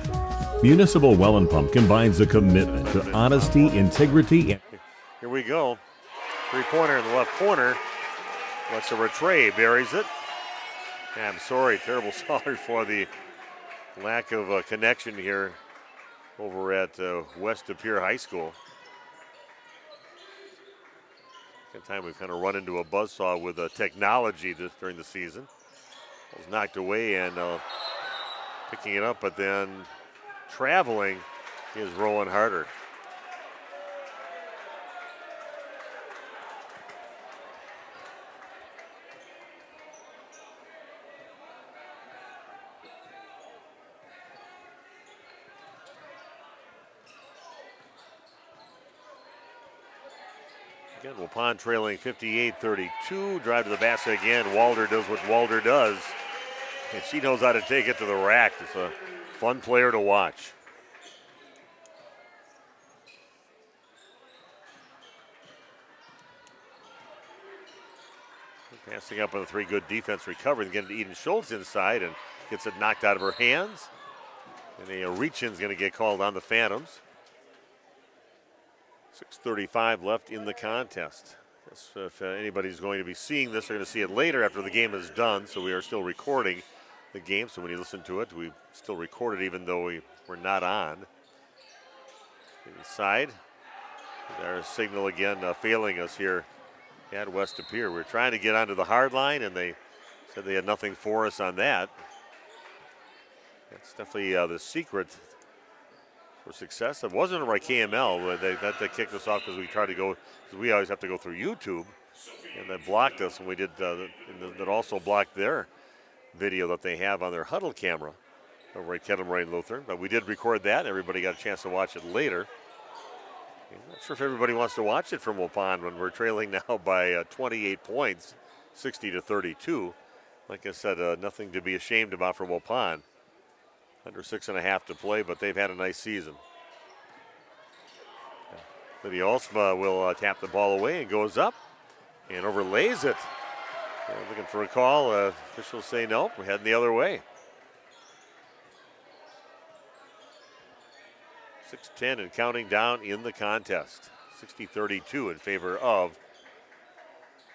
Municipal Well and Pump combines a commitment to honesty, integrity, and... Here we go. Three-pointer in the left corner. Let's a Rattray, buries it. I'm sorry, terrible sorry for the lack of connection here over at West De Pere High School. Second time we've kind of run into a buzzsaw with technology during the season. It was knocked away and picking it up, but then traveling is Rowan Harder. Again, Waupun trailing 58-32. Drive to the basket again. Walder does what Walder does. And she knows how to take it to the rack. It's a fun player to watch. Passing up on the three, good defense recovery. Again, Eden Schultz inside and gets it knocked out of her hands. And a reach-in is going to get called on the Phantoms. 6:35 left in the contest. If anybody's going to be seeing this, they're going to see it later after the game is done. So we are still recording the game. So when you listen to it, we still record it even though we're not on. Inside. Their signal again failing us here at West De Pere. We're trying to get onto the hard line, and they said they had nothing for us on that. That's definitely the secret for success. It wasn't right KML. That kicked us off because we tried to go, because we always have to go through YouTube, and that blocked us, and we did, that also blocked their video that they have on their huddle camera over at Kedem Ray Lutheran. But we did record that. Everybody got a chance to watch it later. I'm not sure if everybody wants to watch it from Waupun when we're trailing now by 28 points, 60-32. Like I said, nothing to be ashamed about for Waupun. Under 6.5 to play, but they've had a nice season. Lydia Olsma will tap the ball away and goes up and overlays it. Looking for a call. Officials say nope, we're heading the other way. 6:10 and counting down in the contest. 60-32 in favor of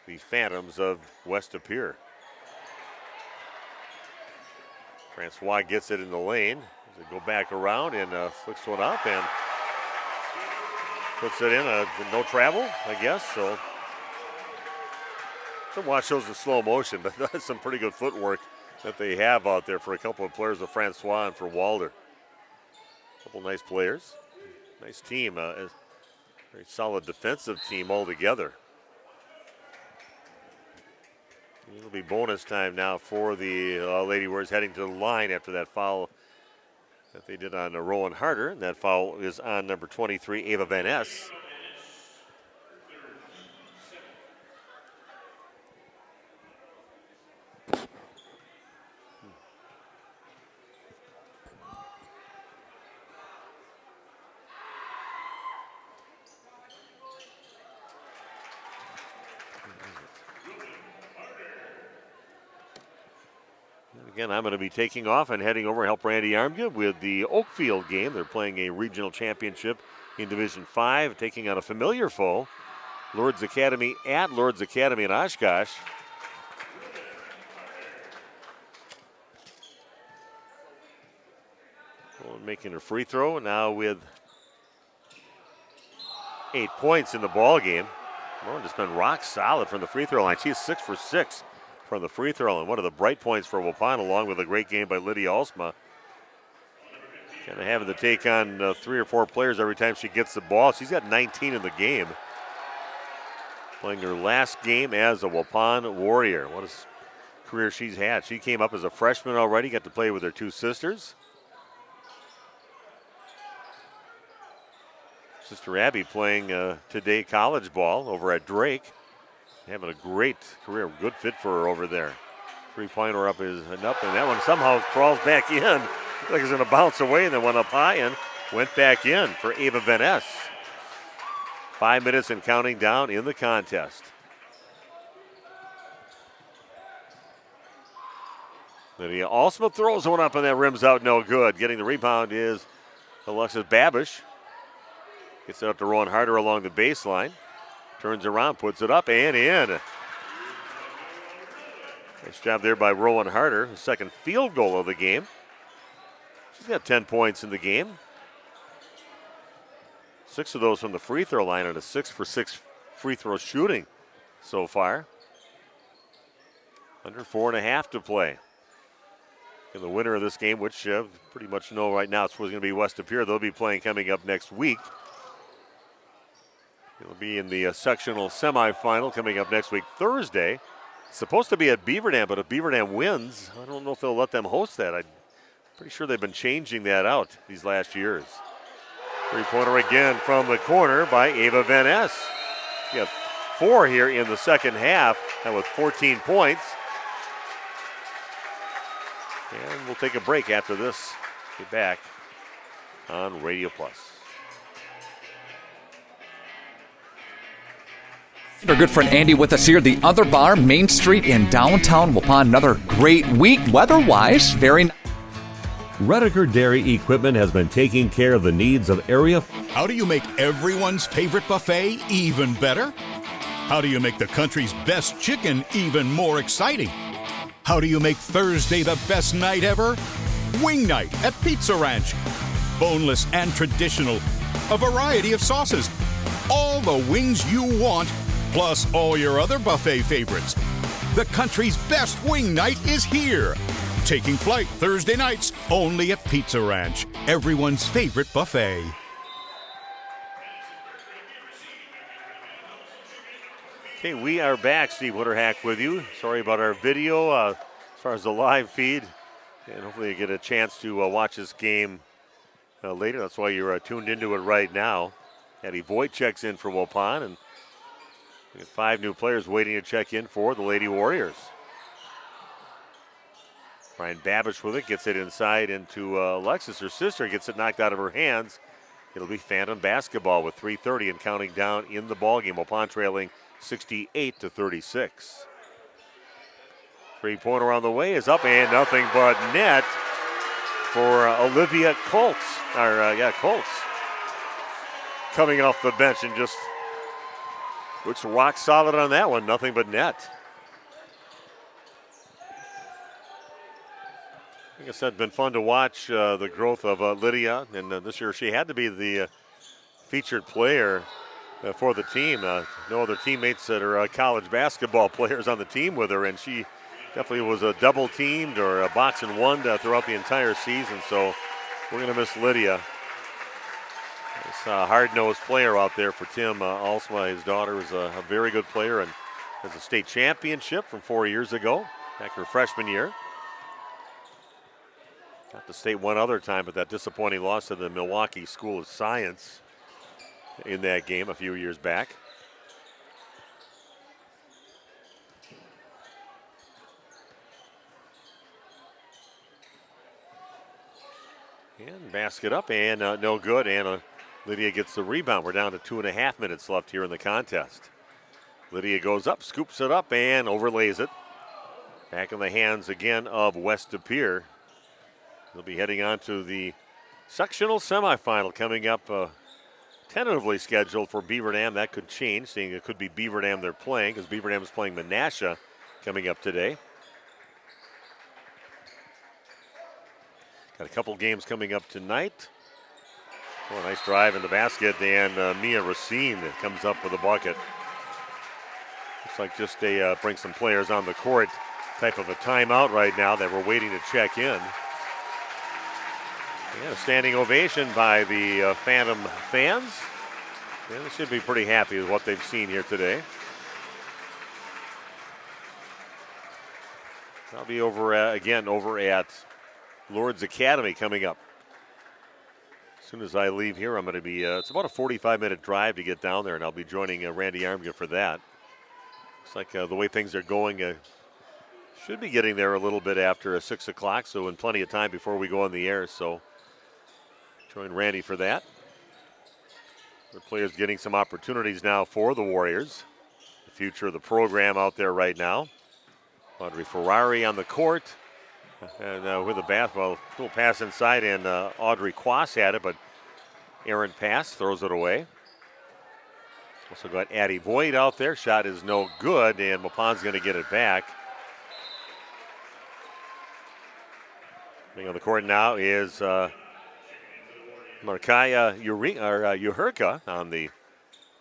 the Phantoms of West De Pere. Francois gets it in the lane. They go back around and flicks one up and puts it in. No travel, I guess. So watch those in slow motion, but that's some pretty good footwork that they have out there for a couple of players of Francois and for Walder. A couple nice players. Nice team. A very solid defensive team altogether. It'll be bonus time now for the Lady Warriors heading to the line after that foul that they did on Rowan Harder. And that foul is on number 23, Ava Van Ness. Again, I'm going to be taking off and heading over to help Randy Armgood with the Oakfield game. They're playing a regional championship in Division 5, taking on a familiar foe, Lourdes Academy at Lourdes Academy in Oshkosh. Making a free throw now with 8 points in the ball game. Lauren has been rock solid from the free throw line. She's 6 for 6 from the free throw line. One of the bright points for Waupun, along with a great game by Lydia Alsma. Kind of having to take on 3 or 4 players every time she gets the ball. She's got 19 in the game. Playing her last game as a Waupun Warrior. What a career she's had. She came up as a freshman already, got to play with her 2 sisters. Sister Abby playing today college ball over at Drake. Having a great career, good fit for her over there. 3-pointer up is up, and that one somehow crawls back in. Looked like it's going to bounce away, and then went up high and went back in for Ava Van Ness. 5 minutes and counting down in the contest. Lydia Alsma throws one up, and that rims out no good. Getting the rebound is Alexis Babish. Gets it up to Rowan Harder along the baseline. Turns around, puts it up and in. Nice job there by Rowan Harder, the second field goal of the game. She's got 10 points in the game. 6 of those from the free throw line and a 6 for 6 free throw shooting so far. Under 4.5 to play. And the winner of this game, which pretty much know right now it's going to be West Appear, they'll be playing coming up next week. It'll be in the sectional semifinal coming up next week, Thursday. It's supposed to be at Beaver Dam, but if Beaver Dam wins, I don't know if they'll let them host that. I'm pretty sure they've been changing that out these last years. 3-pointer again from the corner by Ava Van Ness. She got 4 here in the second half, and with 14 points. And we'll take a break after this. Get back on Radio Plus. Our good friend Andy with us here, the Other Bar, Main Street in downtown Waupun. Another great week weather-wise. Very Redeker Dairy Equipment has been taking care of the needs of area. How do you make everyone's favorite buffet even better? How do you make the country's best chicken even more exciting? How do you make Thursday the best night ever? Wing night at Pizza Ranch. Boneless and traditional. A variety of sauces. All the wings you want, plus all your other buffet favorites. The country's best wing night is here. Taking flight Thursday nights only at Pizza Ranch, everyone's favorite buffet. Okay, we are back. Steve Witterhack with you. Sorry about our video as far as the live feed. And hopefully you get a chance to watch this game later. That's why you're tuned into it right now. Eddie Voigt checks in for Waupun, and we got 5 new players waiting to check in for the Lady Warriors. Brian Babish with it, gets it inside into Alexis. Her sister gets it knocked out of her hands. It'll be Phantom basketball with 3:30 and counting down in the ballgame. Waupun trailing 68-36. 3-pointer on the way is up and nothing but net for Olivia Colts. Colts. Coming off the bench and just looks rock solid on that one. Nothing but net. Like I said, it's been fun to watch the growth of Lydia. And this year she had to be the featured player for the team. No other teammates that are college basketball players on the team with her. And she definitely was a double teamed or a box and one throughout the entire season. So we're going to miss Lydia. This hard-nosed player out there for Tim Alsma. His daughter was a very good player and has a state championship from 4 years ago, back her freshman year. Got the state one other time, but that disappointing loss to the Milwaukee School of Science in that game a few years back. And basket up and no good. And Lydia gets the rebound. We're down to 2.5 minutes left here in the contest. Lydia goes up, scoops it up, and overlays it. Back in the hands again of West De Pere. They'll be heading on to the sectional semifinal coming up, tentatively scheduled for Beaver Dam. That could change, seeing it could be Beaver Dam they're playing, because Beaver Dam is playing Menasha coming up today. Got a couple games coming up tonight. Oh, nice drive in the basket, and Mia Racine comes up with a bucket. Looks like just a bring some players on the court type of a timeout right now that we're waiting to check in. Yeah, standing ovation by the Phantom fans. Yeah, they should be pretty happy with what they've seen here today. I'll be over at Lord's Academy coming up. As soon as I leave here, I'm going to be, it's about a 45-minute drive to get down there, and I'll be joining Randy Armgren for that. Looks like the way things are going, should be getting there a little bit after 6 o'clock, so in plenty of time before we go on the air. So join Randy for that. The players getting some opportunities now for the Warriors. The future of the program out there right now. Audrey Ferrari on the court. And with a little pass inside, and Audrey Quass had it, but errant pass, throws it away. Also got Addie Voigt out there. Shot is no good, and Waupun's going to get it back. Being on the court now is Markaya Uherka on the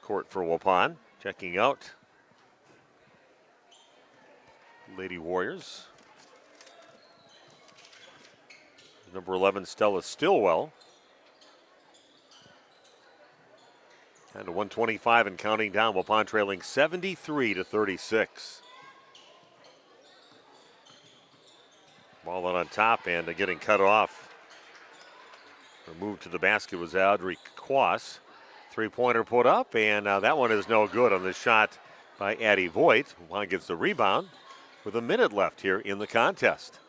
court for Waupun. Checking out Lady Warriors. Number 11, Stella Stillwell. And to 125 and counting down. Waupun trailing 73-36. Ball out on top and getting cut off. The move to the basket was Audrey Quass. Three-pointer put up, and that one is no good on the shot by Addie Voigt. Waupun gets the rebound with a minute left here in the contest.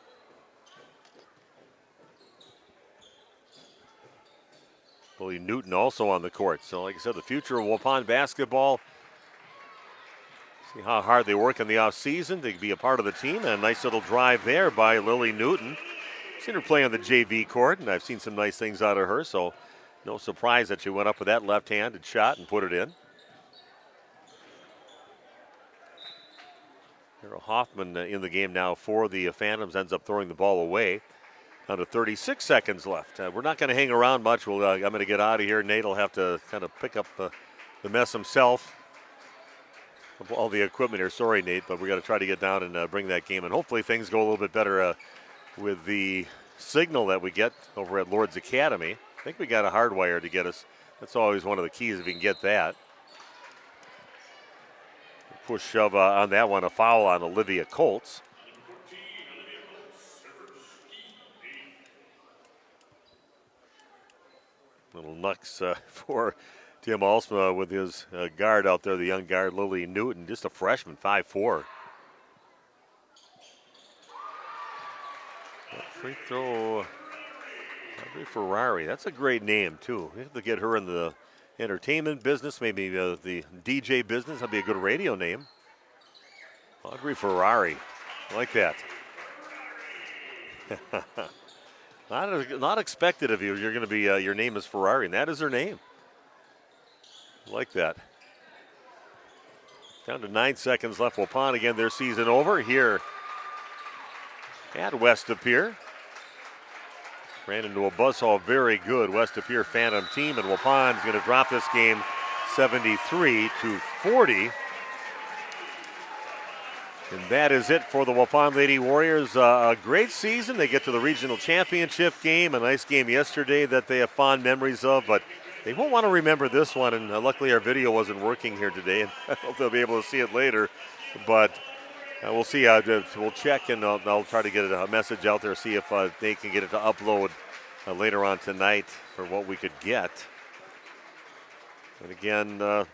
Lily Newton also on the court. So like I said, the future of Waupun basketball. See how hard they work in the offseason to be a part of the team. And a nice little drive there by Lily Newton. I've seen her play on the JV court, and I've seen some nice things out of her. So no surprise that she went up with that left-handed shot and put it in. Carol Hoffman in the game now for the Phantoms, ends up throwing the ball away. Down to 36 seconds left. We're not going to hang around much. I'm going to get out of here. Nate will have to kind of pick up the mess himself. All the equipment here. Sorry, Nate, but we got to try to get down and bring that game. And hopefully things go a little bit better with the signal that we get over at Lord's Academy. I think we got a hardwire to get us. That's always one of the keys if we can get that. Push shove on that one. A foul on Olivia Colts. Little knucks for Tim Alsma with his guard out there, the young guard, Lily Newton, just a freshman, 5'4". Free throw, Audrey Ferrari. That's a great name, too. We have to get her in the entertainment business, maybe the DJ business. That'd be a good radio name. Audrey Ferrari. I like that. Not expected of you. You're going to be, your name is Ferrari, and that is her name. I like that. Down to 9 seconds left. Waupun again, their season over here at West De Pere. Ran into a buzzsaw, very good West De Pere Phantom team, and Waupun is going to drop this game 73-40. And that is it for the Waupun Lady Warriors. A great season. They get to the regional championship game. A nice game yesterday that they have fond memories of, but they won't want to remember this one. And luckily our video wasn't working here today, and I hope they'll be able to see it later. But we'll see. We'll check, and I'll try to get a message out there, see if they can get it to upload later on tonight for what we could get. And again,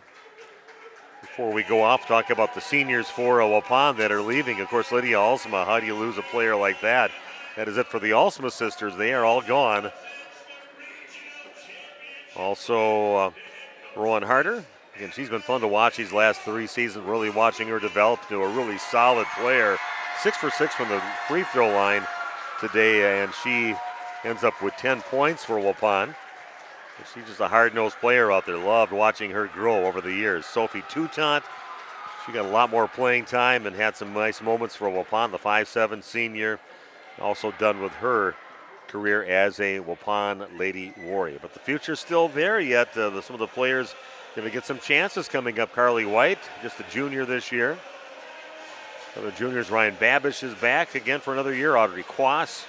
before we go off, talk about the seniors for Waupun that are leaving. Of course, Lydia Alsma, how do you lose a player like that? That is it for the Alsma sisters. They are all gone. Also, Rowan Harder. Again, she's been fun to watch these last 3 seasons, really watching her develop to a really solid player 6 for 6 from the free throw line today, and she ends up with 10 points for Waupun. She's just a hard-nosed player out there. Loved watching her grow over the years. Sophie Toutant, she got a lot more playing time and had some nice moments for Waupun, the 5'7" senior. Also done with her career as a Waupun Lady Warrior. But the future's still there yet. Some of the players going to get some chances coming up. Carly White, just a junior this year. Other juniors, Ryan Babish is back again for another year. Audrey Quass.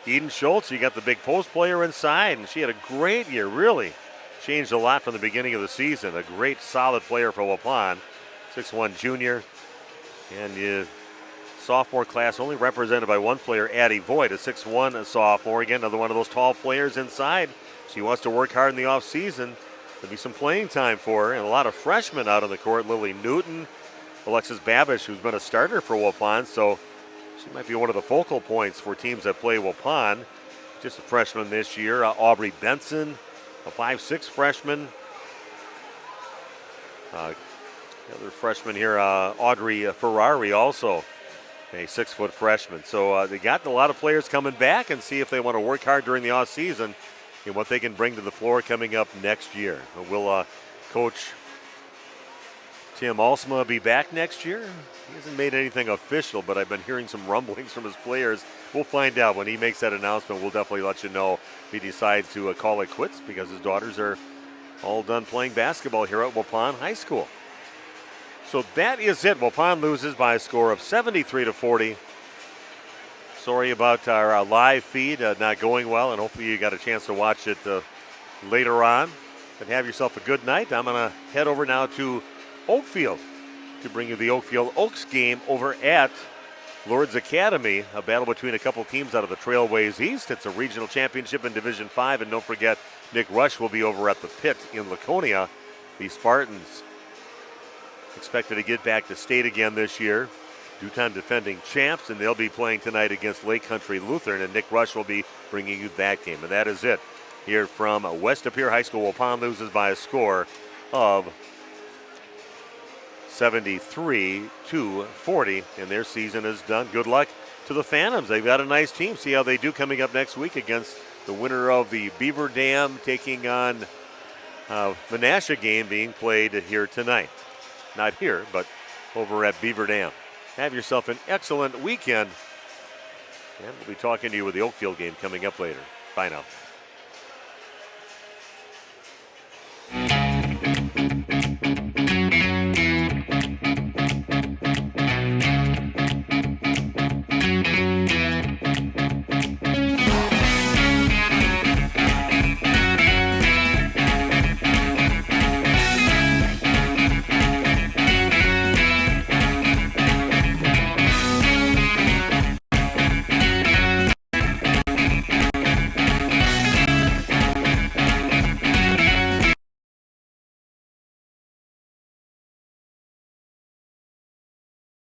Eden Schultz, you got the big post player inside, and she had a great year, really. Changed a lot from the beginning of the season. A great, solid player for Waupun. 6'1" junior. And sophomore class only represented by one player, Addie Voigt, a 6'1", a sophomore. Again, another one of those tall players inside. She wants to work hard in the offseason. There'll be some playing time for her, and a lot of freshmen out on the court. Lily Newton, Alexis Babish, who's been a starter for Waupun, so she might be one of the focal points for teams that play Waupun. Just a freshman this year. Aubrey Benson, a 5'6" freshman. The other freshman here, Audrey Ferrari, also a 6-foot freshman. So they got a lot of players coming back, and see if they want to work hard during the offseason and what they can bring to the floor coming up next year. Will Coach Tim Alsma be back next year? He hasn't made anything official, but I've been hearing some rumblings from his players. We'll find out when he makes that announcement. We'll definitely let you know if he decides to call it quits, because his daughters are all done playing basketball here at Waupun High School. So that is it. Waupun loses by a score of 73-40. Sorry about our live feed not going well, and hopefully you got a chance to watch it later on. But have yourself a good night. I'm going to head over now to Oakfield to bring you the Oakfield Oaks game over at Lourdes Academy, a battle between a couple teams out of the Trailways East. It's a regional championship in Division 5, and don't forget, Nick Rush will be over at the Pit in Laconia. The Spartans expected to get back to state again this year. Two-time defending champs, and they'll be playing tonight against Lake Country Lutheran, and Nick Rush will be bringing you that game. And that is it here from West Appear High School. Waupun loses by a score of 73-40, and their season is done. Good luck to the Phantoms. They've got a nice team. See how they do coming up next week against the winner of the Beaver Dam taking on Menasha game being played here tonight. Not here, but over at Beaver Dam. Have yourself an excellent weekend, and we'll be talking to you with the Oakfield game coming up later. Bye now.